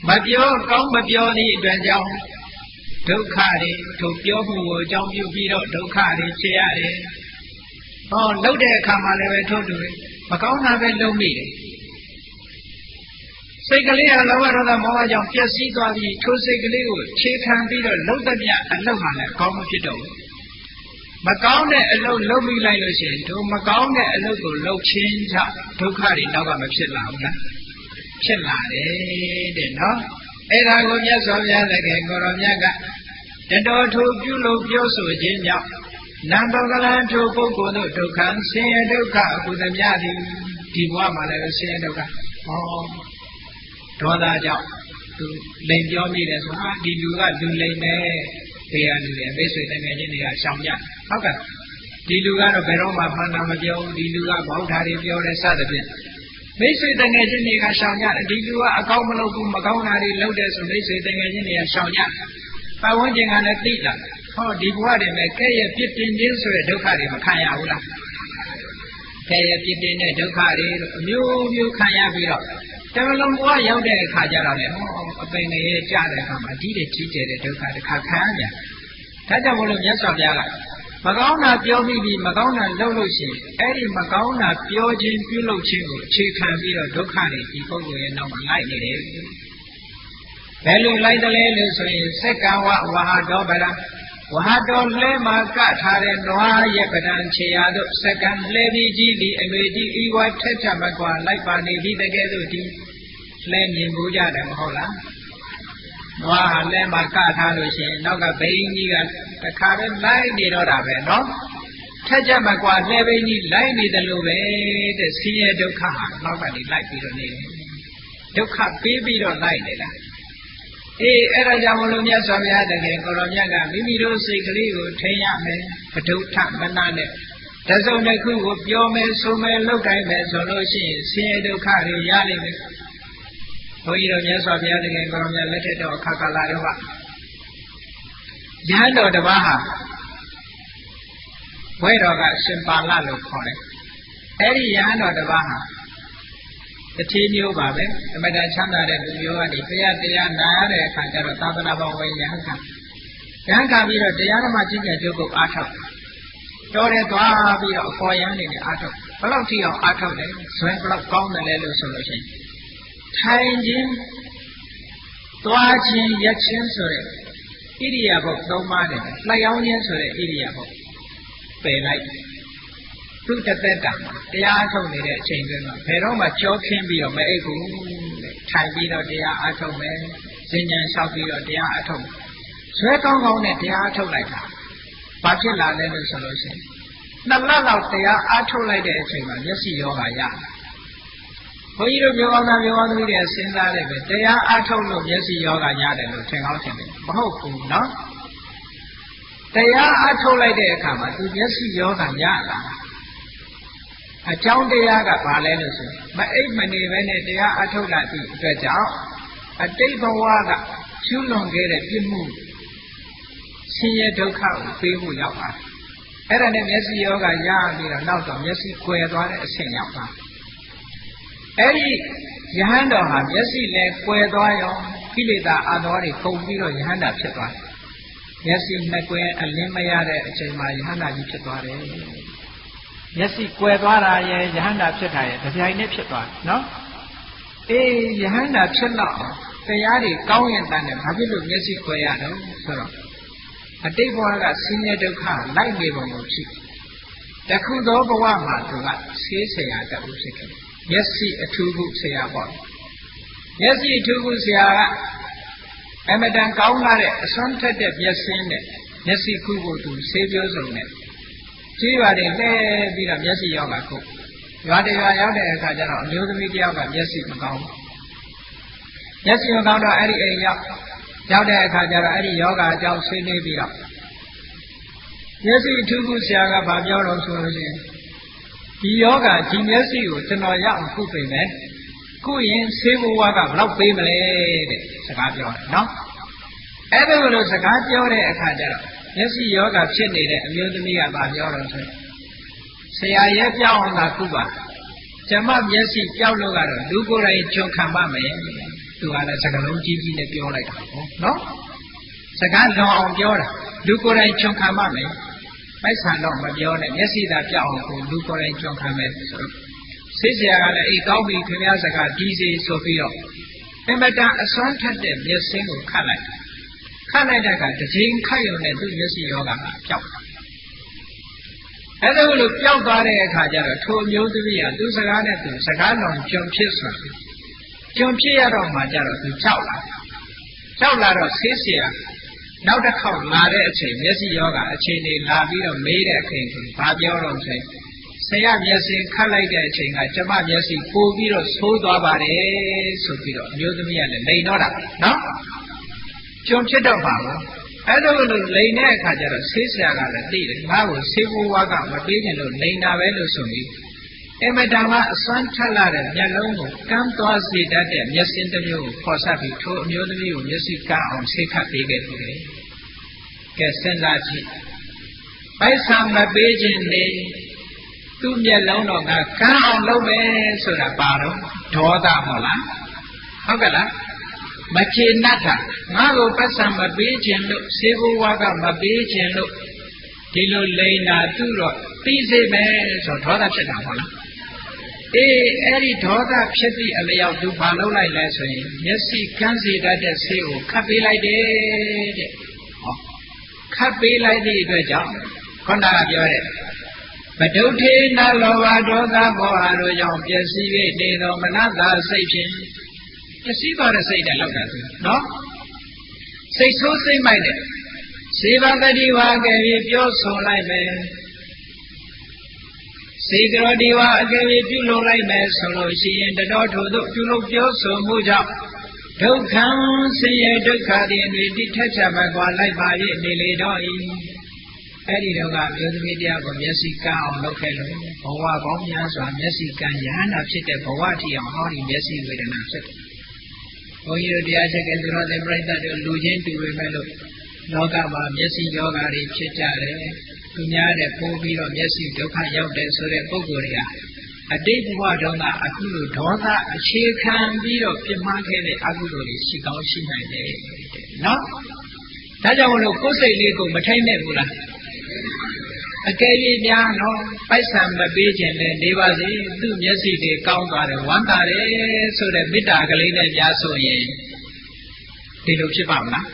မပြောကောင်းမပြောသည့်အတွက်ကြောင့်ဒုက္ခတွေထိုပြောမှုကိုအကြောင်းပြုပြီးတော့ဒုက္ခတွေဖြစ်ရတယ်ဟောလှုပ်တဲ့အခါမှာလည်းပဲထို့တူပဲမကောင်းတာပဲလုပ်မိတယ်စိတ်ကလေးဟာလောဘဒေါသမောဟကြောင့်ပျက်စီးသွားပြီးထိုစိတ်ကလေးကိုခြေခံပြီးတော့လှုပ်တဲ့မြအလုပ်ဟာလည်းအကောင်းမဖြစ်တော့ဘူးမကောင်းတဲ့အလုပ်လုပ်မိလိုက်လို့ရှိရင်တို့မကောင်းတဲ့အလုပ်ကိုလုပ်ခြင်းကြောင့်ဒုက္ခတွေနောက်ကမဖြစ်လာဘူးလားဖြစ်လာတယ်တဲ့နော်အဲ့ဒါကိုမြတ်စွာဘုရားသခင်ကိုရောမြတ်ကတတော်ထိုပြုလို့ပြောဆိုခြင်းကြောင့်နံပုဂ္ဂလံထိုပုဂ္ဂိုလ်တို့ဒုက္ခဆင်းရဲဒုက္ခအကုသမြသည်ဒီဘဝမှာလည်းဆင်းရဲဒုက္ခဟောဒေါသကြောင့်သူလိန်ပြောမိတယ်ဆိုဟာဒီလူကလူလိန်နဲ့ဘေးရလူတွေအသေးဆွေတငယ်ချင်းတွေကရှောင်ကြဟုတ်ကဲ့ဒီလူကတော့ဘယ်တော့မှမှန်တာမပြောဘူးဒီလူကဘောက်ဓာတ်တွေပြောတယ်စသဖြင့် မိတ်ဆွေတငယ်ချင်းတွေကရှောင်ကြတယ်ဒီလူကအကောင်းမလုပ်ဘူးမကောင်းတာတွေလုပ်တယ်ဆိုမိတ်ဆွေတငယ်ချင်းတွေကရှောင်ကြပတ်ဝန်းကျင်ကလည်းသိလာဟောဒီဘဝတွေမဲ့ကဲ့ရဲ့ပြစ်တင်ခြင်းဆိုတဲ့ဒုက္ခတွေမခံရဘူးလားကဲ့ရဲ့ပြစ်တင်တဲ့ဒုက္ခတွေအမျိုးမျိုးခံရပြီးတော့တမလုံးဘဝရောက်တဲ့အခါကျတော့လေဟောအပင်ငယ်ကြတဲ့အခါမှာဒီတဲ့ကြီးတဲ့ဒုက္ခတစ်ခါခံရပြန်ဒါကြောင့်မလို့မြတ်စွာဘုရားကမကောင်းတာပြောပြီးမကောင်းတာလုပ်လို့ရှိရင်အဲ့ဒီမကောင်းတာပြောခြင်းပြုလုပ်ခြင်းကိုအခြေခံပြီးတော့ဒုက္ခတွေဒီပုဂ္ဂိုလ်ရဲ့နောက်မှာလိုက်နေတယ်ဘယ်လိုလိုက်တယ်လဲလို့ဆိုရင်စက္ကဝဝဟာတော်ဗလားဝဟာတော်လဲမှာကထားတဲ့နွားရဲ့ပဒံခြေရာတို့စက္ကံလဲပြီးကြီးဒီအလွေကြီးဤဝါထက်ချမကွာလိုက်ပါနေပြီးတကယ်လို့ဒီလဲမြင်မှုကြတယ်မဟုတ်လားနွားဟာလဲမှာကထားလို့ရှိရင်နောက်ကဘိန်းကြီးကတခါပဲလိုက်နေတော့တာပဲနော်ထက်ချမကွာလဲဘိန်းကြီးလိုက်နေတယ်လို့ပဲတဲ့ဆင်းရဲဒုက္ခဟာနောက်ကနေလိုက်ပြီးတော့နေတယ်ဒုက္ခပေးပြီးတော့လိုက်နေတာအေးအဲ့ဒါကြောင့်မလို့မြတ်စွာဘုရားတကယ်ကိုရောမြတ်ကမိမိတို့စိတ်ကလေးကိုထိန်းရမယ်ပဒုဋ္ဌမနနဲ့တစုံတစ်ခုကိုပြောမယ်ဆိုမယ်လုပ်တိုင်းမယ်ဆိုလို့ရှိရင်ဆင်းရဲဒုက္ခတွေရလိမ့်မယ်ဘုန်းကြီးတို့မြတ်စွာဘုရားတကယ်ကိုရောမြတ်လက်ထက်တော်အခါကာလတော့ကယဟန်တော်တစ်ပါးဟာဝဲတော်ကရှင်ပါဠလို့ခေါ်တယ်အဲ့ဒီယဟန်တော်တစ်ပါးဟာတတိမျိုးပါပဲအမတန်ချမ်းသာတဲ့လူမျိုးကနေတရားနာရတဲ့အခါကျတော့သာသနာ့ဘောင်ဝင်ရဟန်းခံပြီးတော့တရားဓမ္မကျင့်ကြံကြုတ်ကိုအားထုတ်တော်တယ်သွားပြီးတော့အပေါ်ရန်နေနဲ့အားထုတ်ဘလောက်ထိအောင်အားထုတ်လဲဇွဲဘလောက်ကောင်းတယ်လဲလို့ဆိုလို့ရှိရင်ထိုင်ခြင်းသွားခြင်းရက်ခြင်းဆိုတဲ့ဣရိယာပုတ်၃ပါးနဲ့လျှောင်းခြင်းဆိုတဲ့ဣရိယာပုတ်ပယ်လိုက်သူတသက်တာတရားအထုတ်နေတဲ့အချိန်တွင်မှာဘယ်တော့မှကြောခင်းပြီးတော့မအိပ်ဘူးထိုင်ပြီးတော့တရားအထုတ်မယ်ဉာဏ်လျှောက်ပြီးတော့တရားအထုတ်ဇွဲကောင်းကောင်းနဲ့တရားအထုတ်လိုက်တာဘာဖြစ်လာလဲလို့ဆိုလို့ရှိရင်2 လလောက်တရားအထုတ်လိုက်တဲ့အချိန်မှာမျက်စိယောဂရဘုန်းကြီးတို့ပြောကောင်းတာပြောကောင်းသမီးတွေစဉ်းစားလိုက်ပဲတရားအထုတ်လို့မျက်စိယောဂရတယ်လို့ထင်ကောင်းထင်တယ်မဟုတ်ဘူးနော်တရားအထုတ်လိုက်တဲ့အခါမှာသူမျက်စိယောဂရလာအကြောင်းတရားကဘာလဲလို့ဆိုမအိပ်မနေပဲနဲ့တရားအထုတ်လာသည့်အတွက်ကြောင့်အတိတ်ဘဝကကျူးလွန်ခဲ့တဲ့ပြစ်မှုဆင်းရဲဒုက္ခကိုပေးဖို့ရောက်ပါတယ်အဲ့ဒါနဲ့မျက်စိယောဂရပြီးတော့နောက်တော့မျက်စိကွယ်သွားတဲ့အဆင့်ရောက်သွားအဲ့ဒီယဟန်တော်ဟာမျက်စိလည်းကွယ်သွားရောကိလေသာအတော်တွေကုန်ပြီးတော့ယဟန်တာဖြစ်သွားတယ်မျက်စိနှစ်ကွယ်အလင်းမရတဲ့အချိန်မှာယဟန်တာကြီးဖြစ်သွားတယ်မျက်စိကွယ်သွားတာရဲ့ယဟန္တာဖြစ်တာရဲ့တပြိုင်နက်ဖြစ်သွားတယ်နော်အေးယဟန္တာဖြစ်တော့တရားတွေကောင်းရင်တန်းတယ်ဘာဖြစ်လို့မျက်စိကွယ်ရတော့ဆိုတော့အတိတ်ဘဝကဆင်းရဲဒုက္ခလိုက်နေပုံကိုဖြစ်တခုသောဘဝမှာသူကဆေးဆရာတဦးဖြစ်ခဲ့မျက်စိအထူးခုဆရာပေါ့မျက်စိအထူးခုဆရာကအမတန်ကောင်းလာတဲ့အစွမ်းထက်တဲ့မျက်စိနဲ့မျက်စိခုကိုသူဆေးပြိုးစုံနဲ့ကြီးရွာတွေလှဲပြီးတော့မျက်စိရောက်လာခုရွာတရွာရောက်တဲ့အခါကျတော့အမျိုးသမီးတယောက်ကမျက်စိမကောင်းဘူးမျက်စိမကောင်းတော့အဲ့ဒီအိမ်ရောက်တဲ့အခါကျတော့အဲ့ဒီယောဂအကြောင်းဆွေးနွေးပြီးတော့မျက်စိအထူးခုဆရာကဗာပြောတော့ဆိုလို့ရှိရင်ဒီယောဂဒီမျက်စိကိုကျွန်တော်ရအောင်ခုပြင်မယ်ခုရင်ဆေးဘဝကဘယ်လောက်ပေးမလဲတဲ့စကားပြောတယ်နော်အဲ့ဒါလိုစကားပြောတဲ့အခါကျတော့မျက်စိယောဂဖြစ်နေတဲ့အမျိုးသမီးကဗာပြောတော့ဆိုဆရာရဲ့ပြောင်းအောင်သာခုပါကျမမျက်စိပြောက်လို့ကတော့လူကိုယ်တိုင်ကြုံခံပါမယ်သူကလည်းစကားလုံးကြီးကြီးနဲ့ပြောလိုက်တာပေါ့နော်စကားလွန်အောင်ပြောတာလူကိုယ်တိုင်ကြုံခံပါမယ်ပိုက်ဆံတော့မပြောနဲ့မျက်စိသာပြောက်အောင်ကိုလူကိုယ်တိုင်ကြုံခံမယ်ဆိုတော့ဆေးဆရာကလည်းအေးကောင်းပြီခင်ဗျားစကားဒီစီဆိုပြီးတော့အမတန်အစွမ်းထက်တဲ့မျက်စင်းကိုခတ်လိုက်တဲ့အခါတစ်ချိန်ခတ်ရုံနဲ့သူ့မျက်စိယောဂကပျောက်သွားအဲ့ဒါလို့ပျောက်သွားတဲ့အခါကျတော့ထိုအမျိုးသမီးကသူ့စကားနဲ့သူစကားလုံးကြုံဖြစ်ဆိုကြုံဖြစ်ရတော့မှကျတော့သူကြောက်လာတော့ဆေးဆရာနောက်တစ်ခေါက်လာတဲ့အချိန်မျက်စိယောဂအချိန်တွေလာပြီးတော့မေးတဲ့အချိန်ကိုဘာပြောတော့ဆိုဆရာမျက်စိခတ်လိုက်တဲ့အချိန်ကကျမမျက်စိပိုပြီးတော့ဆိုးသွားပါတယ်ဆိုပြီးတော့အမျိုးသမီးကလည်းလိန်တော့တာနော်ကြုံဖြစ်တော့ပါဘူးအဲ့လိုလိန်တဲ့အခါကျတော့ဆေးဆရာကလည်းသိတယ်ငါ့ကိုဆေးဘဝကမပေးခင်လို့လိန်တာပဲလို့ဆိုပြီး အမတန်မှအစွမ်းထက်လာတဲ့မျက်လုံးကိုကမ်းသွားစေတတ်တဲ့မျက်စင်းတစ်မျိုးကိုဖော်ဆက်ပြီးထိုအမျိုးသမီးကိုမျက်စိကအောင်ဆေးခတ်ပေးခဲ့တယ်။ကဲစဉ်းစားကြည့်။ပိုက်ဆံမပေးခြင်းနေသူ့မျက်လုံးတော့ကကမ်းအောင်လုပ်မယ်ဆိုတာပါတော့ဒေါသမဟုတ်လား။ဟုတ်ကဲ့လား။မချေနတ်တာငါ့ကိုပိုက်ဆံမပေးခြင်းလို့ဆေးဘဝကမပေးခြင်းလို့ဒီလိုလိန်တာသူ့တော့ပြီးစေမယ်ဆိုဒေါသဖြစ်တာဟုတ်လားအေးအဲ့ဒီဒေါသဖြစ်သည့်အလျောက်သူဘာလုပ်လိုက်လဲဆိုရင်မျက်စိကန်းစေတတ်တဲ့ဆေးကိုခတ်ပေးလိုက်တယ်တဲ့ဟောခတ်ပေးလိုက်သည့်အတွက်ကြောင့်ခန္ဓာကပြောတဲ့မဒုဋ္ဌေနလောဘဒေါသမောဟတို့ကြောင့်ပျက်စီး၍နေသောမနတစိတ်ဖြင့်ပျက်စီးသွားတဲ့စိတ်နဲ့လောက်တာသူနော်စိတ်ဆိုးစိတ်မိုက်တဲ့စေဘဂတိဝါကဲပြီးပြောဆိုလိုက်မယ်စေကရောဒီဝါအကဲပြီးပြုလုပ်လိုက်မယ်ဆိုလို့ရှိရင်တတော်ထို့သို့ပြုလုပ်ပြောဆိုမှုကြောင့်ဒုက္ခဆင်းရဲဒုက္ခတွေအတွေ့တိထက်ချမကွာလိုက်ပါ၍နေလေတော့၏အဲ့ဒီတော့ကမျိုးသမီးတရားကိုမျက်စိကန်းအောင်လုပ်ခဲ့လို့ဘဝပေါင်းများစွာမျက်စိကန်းရဟန္တာဖြစ်တဲ့ဘဝထီအောင်ဟောဒီမျက်စိဝေဒနာဖြစ်တယ်ဘုန်းကြီးတို့တရားချက်ကသူတော်တဲ့ပြိဿတို့လူချင်းတူပေမဲ့လို့လောကမှာမျက်စိယောဂါတွေဖြစ်ကြတယ်သူများတဲ့ပိုးပြီးတော့မျက်စိဒုက္ခရောက်တယ်ဆိုတဲ့ပုဂ္ဂိုလ်တွေကအတိတ်ဘဝတုန်းကအခုလိုဒေါသအခြေခံပြီးတော့ပြမှားခဲ့တဲ့အကုသိုလ်တွေရှိကောင်းရှိနိုင်တယ်နော်ဒါကြောင့်မလို့ကိုယ်စိတ်လေးကိုမထိမ့်နဲ့ဘူးလားအကယ်၍များနော်ပိုက်ဆံမပေးခြင်းနဲ့နေပါစေသူ့မျက်စိတွေကောင်းသွားတယ်ဝမ်းသာတယ်ဆိုတဲ့မေတ္တာကလေးနဲ့ကြားဆိုရင်ဒီလိုဖြစ်ပါမလား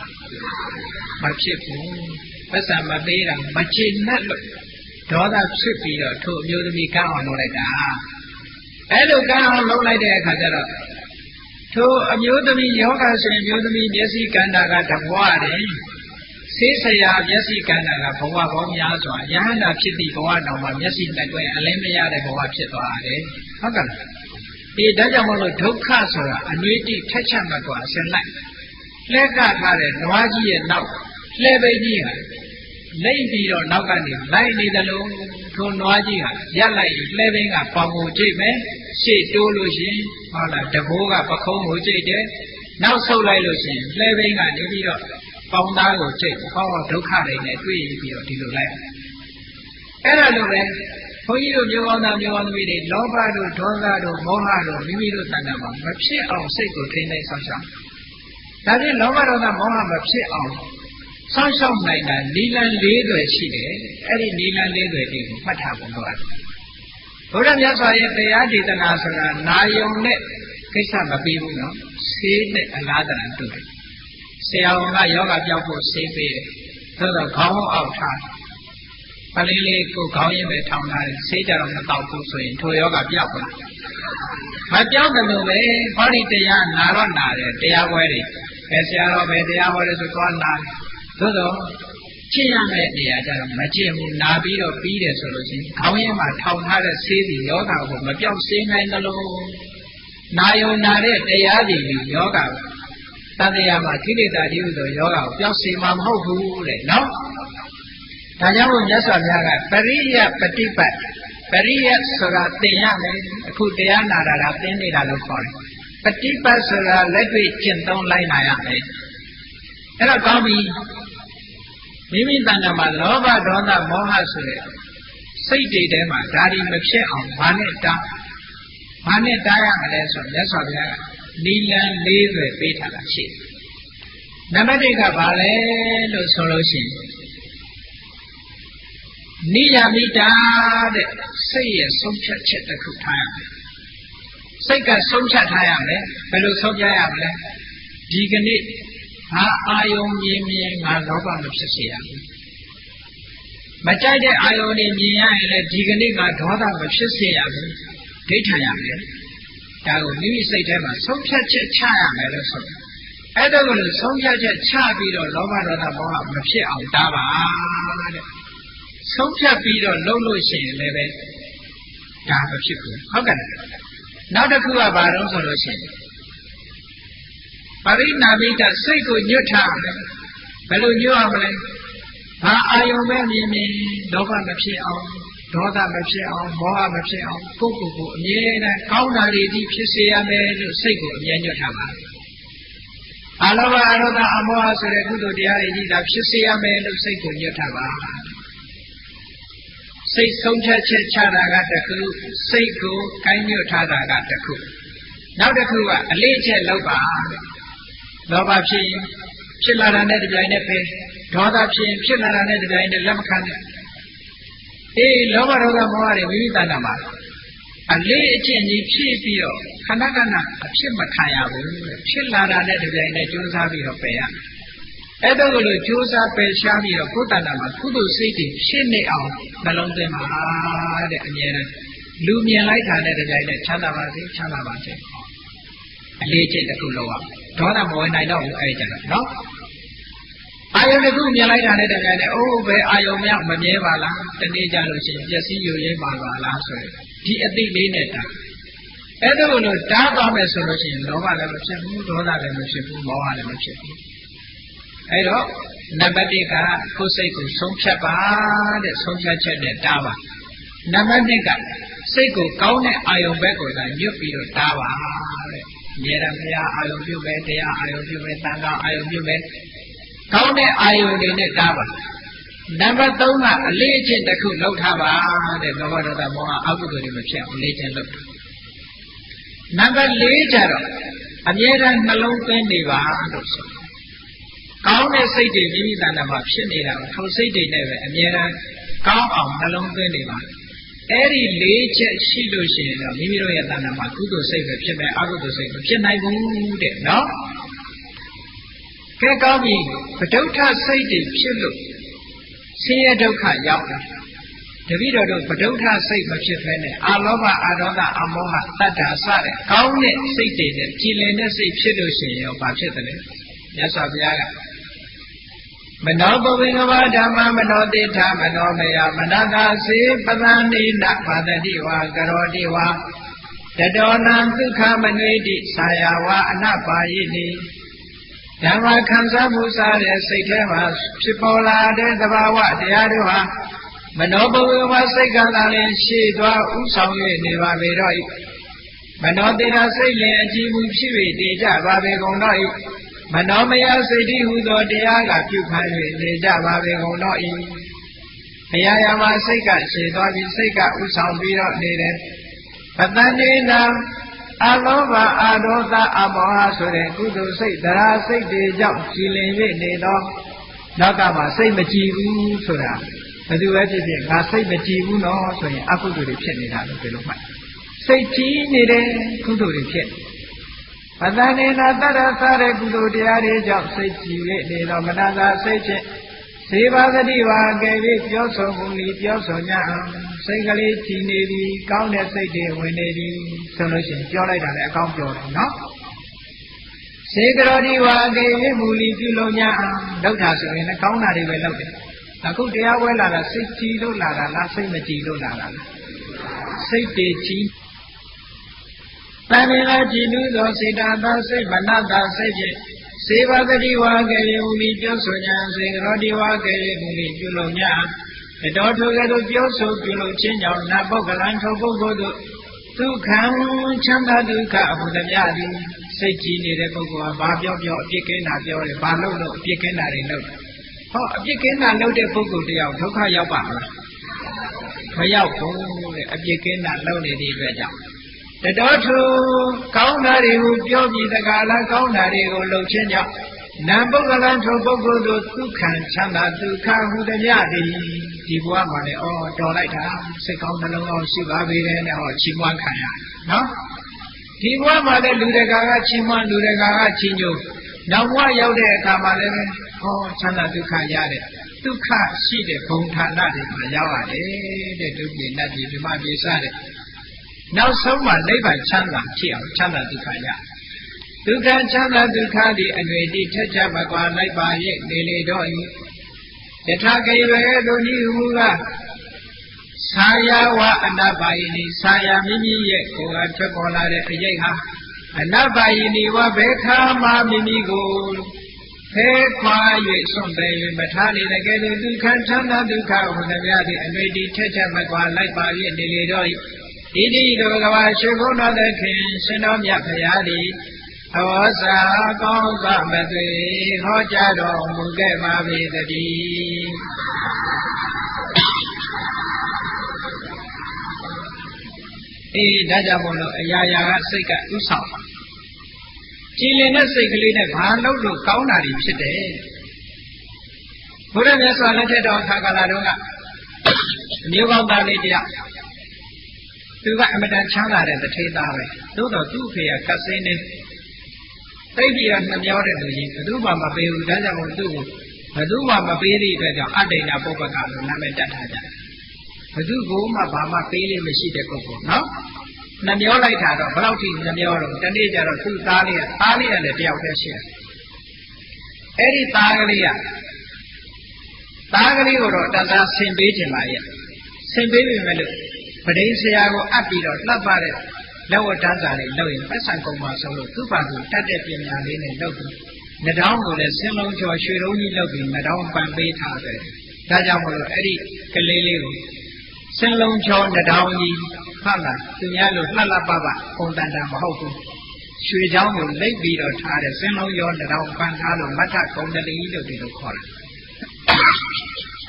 မဖြစ်ဘူးပတ်စံမပေးတာမချေနှက်လို့ဒေါသဖြစ်ပြီးတော့ထို့အမျိုးသမီးကန်းအောင်လုပ်လိုက်တာအဲ့လိုကန်းအောင်လုပ်လိုက်တဲ့အခါကျတော့ထို့အမျိုးသမီးယောဂရှင်အမျိုးသမီးမျက်စိကန္တာကတဘွားတယ်ဆေးဆရာမျက်စိကန္တာကဘဝပေါင်းများစွာယဟန္တာဖြစ်သည့်ဘဝတော်မှာမျက်စိနဲ့တွေ့အလင်းမရတဲ့ဘဝဖြစ်သွားတယ်ဟုတ်ကဲ့ဒီဒါကြောင့်မလို့ဒုက္ခဆိုတာအနွေးတိထက်ချက်မကွာဆင်းလိုက်လက်ကထားတဲ့နွားကြီးရဲ့နောက်လှဲပိတ်ကြီးဟာလိမ့်ပြီးတော့နောက်ကနေလိုက်နေတယ်လို့ထိုနွားကြီးဟာရက်လိုက်လှဲပိန်းကပေါင်ကိုကြိတ်မယ်ရှေ့တိုးလို့ရှိရင်ဟုတ်လားတဘိုးကပခုံးကိုကြိတ်တယ်နောက်ဆုတ်လိုက်လို့ရှိရင်လှဲပိန်းကနေပြီးတော့ပေါင်သားကိုကြိတ်ဟောဒုက္ခတွေနဲ့တွေ့ပြီးတော့ဒီလိုလိုက်အဲ့ဒါလိုပဲဘုန်းကြီးတို့မျိုးကောင်းသားမျိုးကောင်းသမီးတွေလောဘတို့ဒေါသတို့မောဟတို့မိမိတို့တဏ္ဍာမှာမဖြစ်အောင်စိတ်ကိုထိန်းသိမ်းဆောင်ရှောက်ဒါဖြင့်လောဘဒေါသမောဟမဖြစ်အောင်စောင့်ရှောက်နိုင်တာနိလန်၄တွေရှိတယ်အဲ့ဒီနိလန်၄တွေတွေကိုမှတ်ထားဖို့လိုတယ်ဘုရားမြတ်စွာရဲ့တရားဒေသနာဆိုတာနာယုံနဲ့ကိစ္စမပြီးဘူးနော်ဆေးနဲ့အလားတန်တူတယ်ဆရာဝန်ကယောဂပြောက်ဖို့ဆေးပေးတယ်သို့တော့ခေါင်းအောက်ထားပလင်းလေးကိုခေါင်းရင်းပဲထောင်ထားတယ်ဆေးကြတော့မတောက်ဘူးဆိုရင်ထိုယောဂပြောက်ပါမပြောက်တယ်လို့ပဲဟောဒီတရားနာတော့နာတယ်တရားပွဲတွေပဲဆရာတော်ပဲတရားဟောတယ်ဆိုတော့နာသို့တော့ကျင့်ရမယ့်နေရာကျတော့မကျင့်ဘူးနာပြီးတော့ပြီးတယ်ဆိုလို့ရှိရင်ခေါင်းရင်းမှာထောင်ထားတဲ့ဆေးစီယောဂကိုမပြောက်စေနိုင်သလိုနာယုံနာတဲ့တရားစီယောဂတန်တရားမှာခိလေသာတိဟုသောယောဂကိုပြောက်စေမှာမဟုတ်ဘူးတဲ့နော်ဒါကြောင့်မို့မြတ်စွာဘုရားကပရိယပฏิပတ်ပရိယဆိုတာသင်ရမယ်အခုတရားနာတာကသင်နေတာလို့ခေါ်တယ်ပฏิပတ်ဆိုတာလက်တွေ့ကျင့်သုံးလိုက်နာရမယ်အဲ့တော့ကောင်းပြီမိမိတဏ္ဍာမှာလောဘဒေါသမောဟဆိုတဲ့စိတ်တွေထဲမှာဒါတွေမဖြစ်အောင်ဘာနဲ့တားရမလဲဆိုမြတ်စွာဘုရားကနိလန်၄တွေပေးထားတာရှိတယ်နံပါတ်၁ကဘာလဲလို့ဆိုလို့ရှိရင်နိယမိတာတဲ့စိတ်ရဲ့ဆုံးဖြတ်ချက်တစ်ခုထားရမယ်စိတ်ကဆုံးဖြတ်ထားရမယ်ဘယ်လိုဆုံးဖြတ်ရမလဲဒီကနေ့ဟာအာယုံမြင်ငါလောဘမဖြစ်စေရဘူးမကြိုက်တဲ့အာယုံတွေမြင်ရရင်လည်းဒီကနေ့ငါဒေါသမဖြစ်စေရဘူးဒိဋ္ဌာရမယ်ဒါကိုမိမိစိတ်ထဲမှာဆုံးဖြတ်ချက်ချရမယ်လို့ဆိုတယ်အဲ့ဒါကိုလည်းဆုံးဖြတ်ချက်ချပြီးတော့လောဘဒေါသမောဟမဖြစ်အောင်တားပါတဲ့ဆုံးဖြတ်ပြီးတော့လုပ်လို့ရှိရင်လည်းပဲဒါမဖြစ်ဘူးဟုတ်ကဲ့နောက်တစ်ခုကဘာလို့ဆိုလို့ရှိရင်ပရိနာမိတစိတ်ကိုညွတ်ထားမယ်ဘယ်လိုညွတ်အောင်လဲဘာအာယုံပဲမြင်လောဘမဖြစ်အောင် ဒေါသမဖြစ်အောင်မောဟမဖြစ်အောင်ကိုယ့်ကိုယ်ကိုအမြဲတမ်းကောင်းတာတွေဒီဖြစ်စေရမယ်လို့စိတ်ကိုအမြဲညွှတ်ထားပါအလောဘအရောဓအမောဟဆိုတဲ့ကုသိုလ်တရားတွေကြီးတာဖြစ်စေရမယ်လို့စိတ်ကိုညွှတ်ထားပါစိတ်ဆုံးဖြတ်ချက်ချတာကတစ်ခုစိတ်ကိုကိုင်းညွှတ်ထားတာကတစ်ခုနောက်တစ်ခုကအလေးချက်လောက်ပါလောဘဖြစ်လာတာနဲ့တပြိုင်နက်ပဲဒေါသဖြစ်လာတာနဲ့တပြိုင်နက်လက်မခံနဲ့လောဘဒေါသမောဟတွေမိမိတဏ္ဍာမှာအလေးအကျင့်ကြီးဖြည့်ပြီးတော့ခဏခဏအဖြစ်မခံရဘူးဖြစ်လာတာနဲ့တပြိုင်နက်ကြိုးစားပြီးတော့ပယ်ရအဲ့ဒါကိုလို့ကြိုးစားပယ်ရှားပြီးတော့ကိုယ်တဏ္ဍာမှာကုသိုလ်စိတ်တွေဖြစ်နေအောင်နှလုံးသွင်းပါတဲ့အမြဲတမ်းလူမြင်လိုက်တာနဲ့တပြိုင်နက်ချမ်းသာပါစေချမ်းသာပါစေအလေးကျင့်တစ်ခုလောက်အောင်ဒေါသမဝင်နိုင်တော့ဘူးအဲ့ကြတော့နော်အာယုန်တစ်ခုမြင်လိုက်တာနဲ့တပြိုင်နက်ဘယ်အာယုန်များမမြဲပါလားတနေ့ကြလို့ရှိရင်ပျက်စီးယိုယွင်းပါလားဆိုရင်ဒီအသိလေးနဲ့တာအဲ့ဒါကိုလို့တားသွားမယ်ဆိုလို့ရှိရင်လောဘလည်းမဖြစ်ဘူးဒေါသလည်းမဖြစ်ဘူးမောဟလည်းမဖြစ်ဘူးအဲ့တော့နံပါတ်1ကကိုယ်စိတ်ကိုဆုံးဖြတ်ပါတဲ့ဆုံးဖြတ်ချက်နဲ့တားပါနံပါတ်2ကစိတ်ကိုကောင်းတဲ့အာယုန်ဘက်ကိုသာညွတ်ပြီးတော့တားပါတဲ့မြေရမယာအာယုန်ပြုမယ်တရားအာယုန်ပြုမယ်သံဃာအာယုန်ပြုမယ်ကောင်းတဲ့အာယုန်တွေနဲ့တားပါနံပါတ်3ကအလေးအကျင့်တစ်ခုလုပ်ထားပါတဲ့လောဘဒေါသမောဟအကုသိုလ်တွေမဖြစ်အောင်အလေးအကျင့်လုပ်တာနံပါတ်4ကျတော့အမြဲတမ်းနှလုံးသွင်းနေပါလို့ဆိုကောင်းတဲ့စိတ်တွေမိမိတဏ္ဍာမှာဖြစ်နေတာကိုထိုစိတ်တွေနဲ့ပဲအမြဲတမ်းကောင်းအောင်နှလုံးသွင်းနေပါအဲ့ဒီ4ချက်ရှိလို့ရှိရင်တော့မိမိတို့ရဲ့တဏ္ဍာမှာကုသိုလ်စိတ်ပဲဖြစ်မယ်အကုသိုလ်စိတ်မဖြစ်နိုင်ဘူးတဲ့နော်ကဲကောင်းပြီပဋုဋ္ဌစိတ်တွေဖြစ်လို့ဆင်းရဲဒုက္ခရောက်တယ်တပည့်တော်တို့ပဋုဋ္ဌစိတ်မဖြစ်ဘဲနဲ့အာလောဘအာဒေါသအမောဟတတ္တာစတဲ့ကောင်းတဲ့စိတ်တွေနဲ့ကြည်လင်တဲ့စိတ်ဖြစ်လို့ရှိရင်ရောဘာဖြစ်တယ်လဲမြတ်စွာဘုရားကမနောပဝေကဝဓမ္မမနောတိထမနောမယမနတာစေပသန္တိနဘာတတိဝါကရောတိဝါတတောနံဒုက္ခမနွေတိဆာယဝါအနပါယိတိဓမ္မခံစားမှုစားတဲ့စိတ်ထဲမှာဖြစ်ပေါ်လာတဲ့သဘာဝတရားတွေဟာမနောပဝေကဝစိတ်ကသာလျှင်ရှေ့သွားဥဆောင်၍နေပါပေတော့၏မနောတိရစိတ်လျင်အကြည်မှုဖြစ်၍တည်ကြပါပေကုန်တော့၏မနောမယစိတ်တိဟုသောတရားကပြုခံ၍နေကြပါပေကုန်တော့၏အရာရာမှာစိတ်ကရှည်သွားပြီးစိတ်ကဥဆောင်ပြီးတော့နေတယ်ပတ္တနေနာအလောဘအာဒေါသအမောဟဆိုတဲ့ကုသိုလ်စိတ်တရားစိတ်တွေကြောင့်ကြည်လင်၍နေတော့နောက်ကမှစိတ်မကြည်ဘူးဆိုတာဘယ်သူပဲဖြစ်ဖြစ်ငါစိတ်မကြည်ဘူးနော်ဆိုရင်အကုသိုလ်တွေဖြစ်နေတာလို့ပြောလို့မှတ်စိတ်ကြည်နေတဲ့ကုသိုလ်တွေဖြစ်ပတ္တနေနာတတ္တသတဲ့ကုသိုလ်တရားတွေကြောင့်စိတ်ကြည်၍နေတော့မနာသာစိတ်ဖြင့်စေဘာဂတိဝါကဲပြီးပြောဆိုမှုလီပြောဆို냐စိတ်ကလေးကြည်နေပြီကောင်းတဲ့စိတ်တွေဝင်နေပြီဆိုလို့ရှိရင်ပြောလိုက်တာလည်းအကောင်းပြောတယ်နော်စေကရောဒီဝါကဲပြီးမူလီပြုလို့냐လောက်တာဆိုရင်လည်းကောင်းတာတွေပဲလောက်တယ်အခုတရားဝဲလာတာစိတ်ကြည်လို့လာတာလားစိတ်မကြည်လို့လာတာလားစိတ်တွေကြည်တဏှာကြည်လူသောစေတသာစိတ်မနတာစိတ်ဖြင့်စေဘဂတိဝါကေမူလီပြောဆို냐စေကရောဒီဝါကေမူလီပြုလို့냐တတော်ထိုကဲ့သို့ပြောဆိုပြုလို့ခြင်းကြောင့်နတ်ပုဂ္ဂလံထိုပုဂ္ဂိုလ်တို့ဒုက္ခံချမ်းသာဒုက္ခအမှုတမျှသည်စိတ်ကြည်နေတဲ့ပုဂ္ဂိုလ်ကဘာပြောပြောအပြစ်ကင်းတာပြောတယ်ဘာလို့လို့အပြစ်ကင်းတာတွေလုပ်တယ်ဟောအပြစ်ကင်းတာလုပ်တဲ့ပုဂ္ဂိုလ်တယောက်ဒုက္ခရောက်ပါမလားမရောက်ဘူးတဲ့အပြစ်ကင်းတာလုပ်နေတဲ့အတွက်ကြောင့်တတော်ထူကောင်းတာတွေကိုပြောပြီးတကားလားကောင်းတာတွေကိုလုပ်ခြင်းကြောင့်နံပုဂ္ဂလံထိုပုဂ္ဂိုလ်တို့ဒုက္ခံချမ်းသာဒုက္ခဟုတမျှသည်ဒီဘဝမှာလည်းတော်လိုက်တာစိတ်ကောင်းနှလုံးကောင်းရှိပါပေတယ်နဲ့ချီးမွမ်းခံရနော်ဒီဘဝမှာလည်းလူတကာကချီးမွမ်းလူတကာကချီးညိုနောက်ဘဝရောက်တဲ့အခါမှာလည်းချမ်းသာဒုက္ခရတဲ့ဒုက္ခရှိတဲ့ဘုံဌာနတွေမှာရောက်ရတယ်တဲ့ဒုက္ခနတ်ပြည်ဓမ္မပြည်စတဲ့နောက်ဆုံးမှာနိဗ္ဗာန်ချမ်းသာဖြစ်အောင်ချမ်းသာဒုက္ခရဒုက္ခချမ်းသာဒုက္ခသည်အတွေ့အထိထက်ကြမကွာလိုက်ပါရဲ့နေလေတော့၏ယထာကေဝေတို့ဤဟူကဆာယဝအနပါယိနိဆာယမိမိရဲ့ကိုယ်ကထွက်ပေါ်လာတဲ့အရေးဟာအနပါယိနိဝဘယ်ခါမှမိမိကို ခွာ၍စွန့်ပယ်၍မထားလေတကယ်လို့ဒုက္ခချမ်းသာဒုက္ခဝန္ဒမြသည်အတွေ့အထိထက်ချက်မကွာလိုက်ပါ၍နေလေတော့ဤတိတို့ကဘာရှိဘုရားသခင်ရှင်တော်မြတ်ဖရာသည်ဟောစာကောင်းစွာမသွေဟောကြားတော်မူခဲ့ပါပေတည်းဒါကြောင့်မို့လို့အရာရာကစိတ်ကဥဆောင်ကြည်လင်တဲ့စိတ်ကလေးနဲ့ဘာလို့လို့ကောင်းတာတွေဖြစ်တယ်ဘုရားမြတ်စွာလက်ထက်တော်ခါကာလတုန်းကမျိုးကောင်းသားလေးတယောက်သူကအမတန်ချမ်းသာတဲ့တထေးသားပဲသို့တော်သူ့ဖေကကတ်စင်းနေသိပြီးတော့နှမျောတဲ့လူကြီးဘယ်သူမှမပေးဘူးဒါကြောင့်မို့သူ့ကိုဘယ်သူမှမပေးတဲ့အတွက်ကြောင့်အတ္တိဏပုပ္ပကလို့နာမည်တက်ထားကြတယ်ဘယ်သူကိုမှဘာမှပေးလို့မရှိတဲ့ပုဂ္ဂိုလ်နော်နှမျောလိုက်တာတော့ဘယ်လောက်ထိနှမျောတော့တနေ့ကျတော့သူ့သားလေးကလည်းတယောက်တည်းရှိတယ်အဲ့ဒီသားကလေးကိုတော့တသားဆင်ပေးခြင်းပါရဲ့ဆင်ပေးပြီမဲ့လို့ပဒိဆရာကိုအပ်ပြီးတော့လှပ်ပါတဲ့လက်ဝတ်တန်းစာလေးလုပ်ရင်ပတ်စံကုန်ပါဆုံးလို့သူ့ဘာသူတတ်တဲ့ပညာလေးနဲ့လုပ်ပြီးနှတောင်းကိုလည်းဆင်းလုံးကျော်ရွှေလုံးကြီးလုပ်ပြီးနှတောင်းပန်ပေးထားတယ်ဒါကြောင့်မို့လို့အဲ့ဒီကလေးလေးကိုဆင်းလုံးကျော်နှတောင်းကြီးဟုတ်လားသူများလို့လှလှပပပုံတန်တာမဟုတ်ဘူးရွှေချောင်းကိုလိပ်ပြီးတော့ထားတယ်ဆင်းလုံးရောနှတောင်းပန်ထားလို့မထကုံတလီလို့ဒီလိုခေါ်တယ်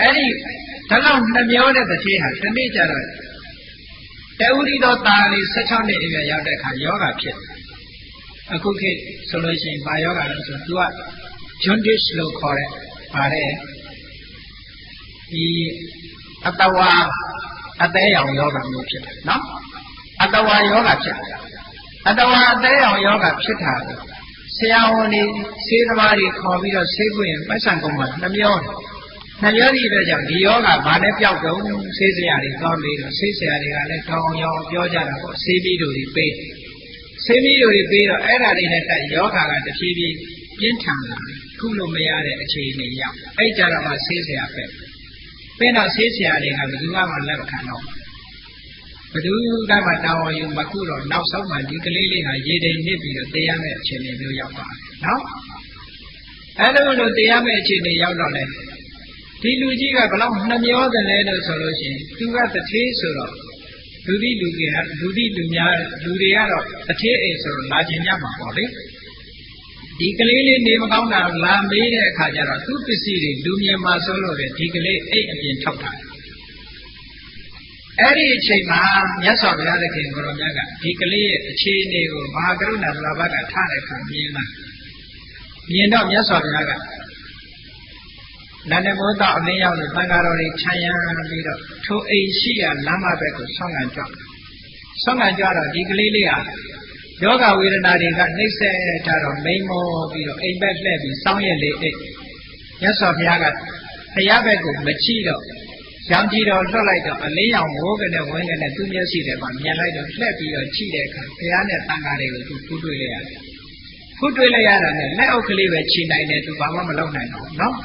အဲ့ဒီဒါတော့နှမျောတဲ့တစ်သေးဟာဒီနေ့ကျတော့တဝိရိသောသားလေး16နှစ်အရွယ်ရောက်တဲ့အခါယောဂဖြစ်အခုခေတ်ဆိုလို့ရှိရင်ဘာယောဂလဲဆိုသူက jaundice လို့ခေါ်တဲ့ပါတယ်ဒီအတဝါအသေးရောင်ယောဂမျိုးဖြစ်တယ်နော်အတဝါယောဂဖြစ်တယ်အတဝါအသေးရောင်ယောဂဖြစ်တာဆရာဝန်တွေဆေးသမားတွေခေါ်ပြီးတော့ဆေးပွင့်ပိုက်ဆံကုန်မှာနှမျောဒီအတွက်ကြောင့်ဒီယောဂဘာနဲ့ပျောက်တော့ဆေးဆရာတွေကောင်းပြီးတော့ဆေးဆရာတွေကလည်းတောင်းရောင်ပြောကြတာပေါ့ဆေးပြီးတို့တွေပေးတော့အဲ့ဒါတွေနဲ့တက်ယောဂကတဖြည်းဖြည်းပြင်းထန်လာခုလို့မရတဲ့အခြေအနေရောက်အဲ့ကြတော့မှဆေးဆရာပဲပြီးတော့ဆေးဆရာတွေကဘယ်သူမှလက်မခံတော့ဘယ်သူကမှတောင်းယူမခုတော့နောက်ဆုံးမှဒီကလေးလေးဟာရေတိမ်နစ်ပြီးတော့တေးရမယ့်အခြေအနေမျိုးရောက်သွားတယ်နော်အဲ့လိုတေးရမယ့်အခြေအနေရောက်တော့လေဒီလူကြီးကဘလောက်နှမျောတယ်လဲလို့ဆိုလို့ရှိရင်သူကတထေးဆိုတော့လူတွေကတော့တထေးအိမ်ဆိုတော့လာခြင်းညမှာပေါ့လေဒီကလေးလေးနေမကောင်းတာလာမေးတဲ့အခါကျတော့သူ့ပစ္စည်းတွေလူမြင်မှာဆိုလို့ပဲဒီကလေးအိတ်အပြင်ထောက်တာအဲ့ဒီအချိန်မှာမြတ်စွာဘုရားသခင်ကိုရောမြတ်ကဒီကလေးရဲ့အခြေအနေကိုမဟာကရုဏာဘုရားကထားတဲ့အခါမြင်တော့မြတ်စွာဘုရားကနန္ဒမောတအလင်းရောက်လို့သံဃာတော်တွေခြံရံပြီးတော့ထိုအိမ်ရှိရာလမ်းမဘက်ကိုဆောင်းကန်ကြတော့ဒီကလေးလေးဟာယောဂဝေဒနာတွေကနှိမ့်ဆက်ထားတော့မိန်မောပြီးတော့အိမ်ဘက်လှည့်ပြီးစောင်းရက်လေးအိတ်မြတ်စွာဘုရားကဘုရားဘက်ကိုမကြည့်တော့ရောင်ကြည့်တော့လွတ်လိုက်တော့အလင်းရောင်ဝိုးကနေဝင်းကနေသူ့မျက်စိထဲမှာမြင်လိုက်တော့လှည့်ပြီးတော့ကြည့်တဲ့အခါဘုရားနဲ့သံဃာတွေကိုသူဖူးတွေ့လိုက်ရတယ်ဖူးတွေ့လိုက်ရတာနဲ့လက်အုပ်ကလေးပဲခြိနိုင်တယ်သူဘာမှမလုပ်နိုင်တော့ဘူးနော်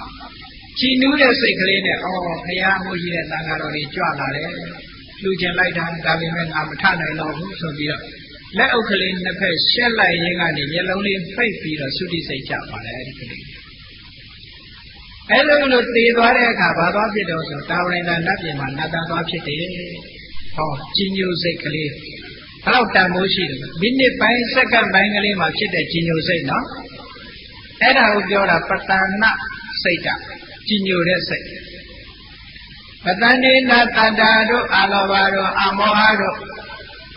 ကြည်နူးတဲ့စိတ်ကလေးနဲ့အော်ဘုရားမိုးကြီးတဲ့သံဃာတော်တွေကြွလာတယ်လှူခြင်းလိုက်တာဒါပေမဲ့ငါမထနိုင်တော့ဘူးဆိုပြီးတော့လက်အုပ်ကလေးနှစ်ဖက်ရှက်လိုက်ရင်းကနေမျက်လုံးလေးပိတ်ပြီးတော့သုတိစိတ်ကြပါတယ်အဲ့ဒီကလေးအဲ့လိုသေသွားတဲ့အခါဘာသွားဖြစ်တော့ဆိုတာဝရိန္ဒနတ်ပြည်မှာနတ်သားသွားဖြစ်တယ်ဟောကြည်ညိုစိတ်ကလေးဘယ်တော့တန်မိုးရှိတယ်မိနစ်ပိုင်းစက္ကန့်ပိုင်းကလေးမှာဖြစ်တဲ့ကြည်ညိုစိတ်နော်အဲ့ဒါကိုပြောတာပတ္တနာစိတ်ကကြည်ညိုတဲ့စိတ်ပတ္တနေနာတတ္တာတို့အာလောဘတို့အမောဟတို့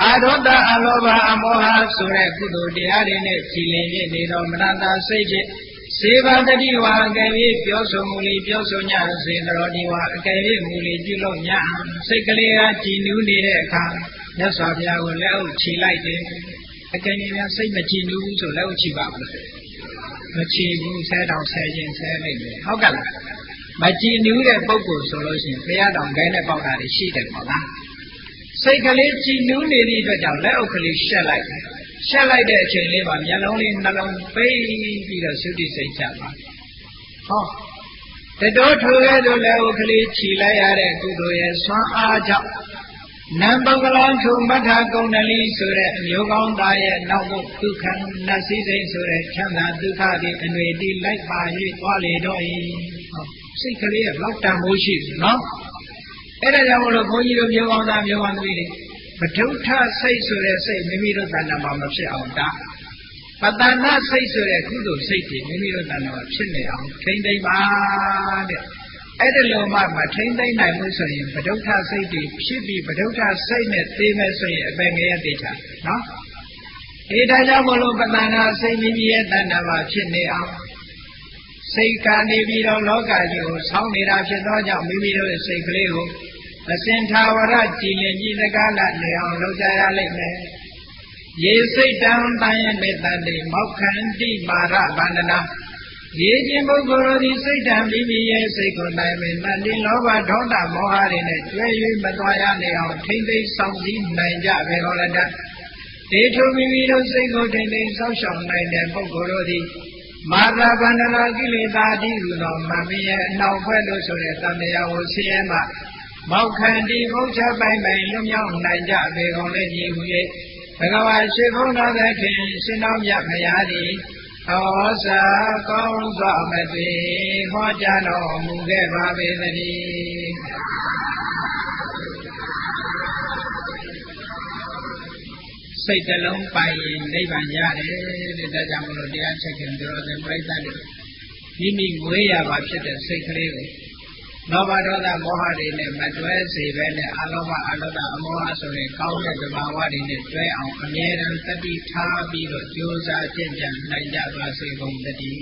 အာဒေါသအလောဘအမောဟဆိုတဲ့ကုသိုလ်တရားတွေနဲ့ကြည်လင်ပြည့်နေတော်မနတာစိတ်ဖြင့်စေဘာတတိဝါအကယ်၍ပြောဆိုမူလီပြောဆိုညစေတော်ဒီဝါအကယ်၍မူလီပြုလို့ညစိတ်ကလေးကကြည်နူးနေတဲ့အခါမြတ်စွာဘုရားကိုလက်အုပ်ချီလိုက်တယ်အကယ်၍များစိတ်မကြည်နူးဘူးဆိုလက်အုပ်ချီပါဘူးမချီဘူးဆဲတောင်ဆဲခြင်းဆဲလိုက်တယ်ဟုတ်ကဲ့လားမကြည်နူးတဲ့ပုဂ္ဂိုလ်ဆိုလို့ရှိရင်ဘုရားတော်ဂဲနဲ့ပေါက်တာတွေရှိတယ်ပေါ့လားစိတ်ကလေးကြည်နူးနေသည့်အတွက်ကြောင့်လက်အုပ်ကလေးရှက်လိုက်တဲ့အချိန်လေးမှာမျက်လုံးလေးနှလုံးပိတ်ပြီးတော့သုတိစိတ်ချပါဟောတတော်ထိုကဲ့သို့လက်အုပ်ကလေးခြီလိုက်ရတဲ့ကုသိုလ်ရဲ့ဆွမ်းအားကြောင့် နံပုဂ္ဂလံထုမထကုဏလီဆိုတဲ့အမျိုးကောင်းသားရဲ့နောက်ဘုဒုက္ခနတ်စည်းစိမ်ဆိုတဲ့ချမ်းသာဒုက္ခတွေအနွေတိလိုက်ပါ၍သွားလေတော့၏စိတ်ကလေးကလောက်တန်မိုးရှိတယ်နော်အဲ့ဒါကြောင့်မလို့ဘုန်းကြီးတို့မျိုးကောင်းသားမျိုးကောင်းသမီးတွေပဋုဋ္ဌစိတ်ဆိုတဲ့စိတ်မိမိတို့တဏ္ဍာမှာမဖြစ်အောင်တာပတ္တနာစိတ်ဆိုတဲ့ကုသိုလ်စိတ်တွေမိမိတို့တဏ္ဍာမှာဖြစ်နေအောင်ထိမ့်သိမ့်ပါတဲ့အဲ့ဒီလိုမှမထိမ့်သိမ့်နိုင်လို့ဆိုရင်ပဋုဋ္ဌစိတ်တွေဖြစ်ပြီးပဋုဋ္ဌစိတ်နဲ့သိမယ်ဆိုရင်အပေငရဲသိချာနော်ဒီဒါကြောင့်မလို့ပတ္တနာစိတ်မိမိရဲ့တဏ္ဍာမှာဖြစ်နေအောင်စိတ်ကနေပြီးတော့လောကကြီးကိုဆောင်းနေတာဖြစ်သောကြောင့်မိမိတို့ရဲ့စိတ်ကလေးကိုအစဉ်သာဝရကြည်လင်ကြည်စကားလာနေအောင်လုပ်ကြရလိမ့်မယ်ရေစိတ်တံတန်ရဲ့မေတ္တာတိမောက္ခန္တိမာရဗန္ဒနာရေခြင်းပုဂ္ဂိုလ်တို့သည်စိတ်တံမိမိရဲ့စိတ်ကိုနိုင်မယ်တန်တိလောဘဒေါသမောဟတွေနဲ့ကျွဲ၍မသွားရနေအောင်ထိမ့်သိမ်းဆောင်စည်းနိုင်ကြပေတော်လည်းတဒေထုမိမိတို့စိတ်ကိုထိမ့်သိမ်းဆောက်ရှောက်နိုင်တဲ့ပုဂ္ဂိုလ်တို့သည်မာရဗန္ဒနာကိလေသာတိဟုသောမမင်းရဲ့အနောက်ဘက်လို့ဆိုတဲ့တန်တရားကိုဆင်းရဲမှမောက္ခန္တိဘုချပိုင်ပိုင်လွတ်မြောက်နိုင်ကြပေကုန်လေကြီးဟူ၍ဘဂဝါရှိဘုန်းတော်သခင်ရှင်တော်မြတ်မယားသည်ဟောစာကောင်းစွာမသွေဟောကြားတော်မူခဲ့ပါပေသတည်းစိတ်တလုံးပိုင်ရင်နိဗ္ဗာန်ရတယ်တဲ့ဒါကြောင့်မလို့တရားချက်ခင်တို့တော်ပြိဿတွေမိမိငွေရပါဖြစ်တဲ့စိတ်ကလေးကိုလောဘဒေါသမောဟတွေနဲ့မတွဲစေပဲနဲ့အလောဘအလောဒအမောဟဆိုရင်ကောင်းတဲ့သဘာဝတွေနဲ့တွဲအောင်အမြဲတမ်းတတိထားပြီးတော့ကြိုးစားကျင့်ကြံနိုင်ကြပါစေကုန်သတည်း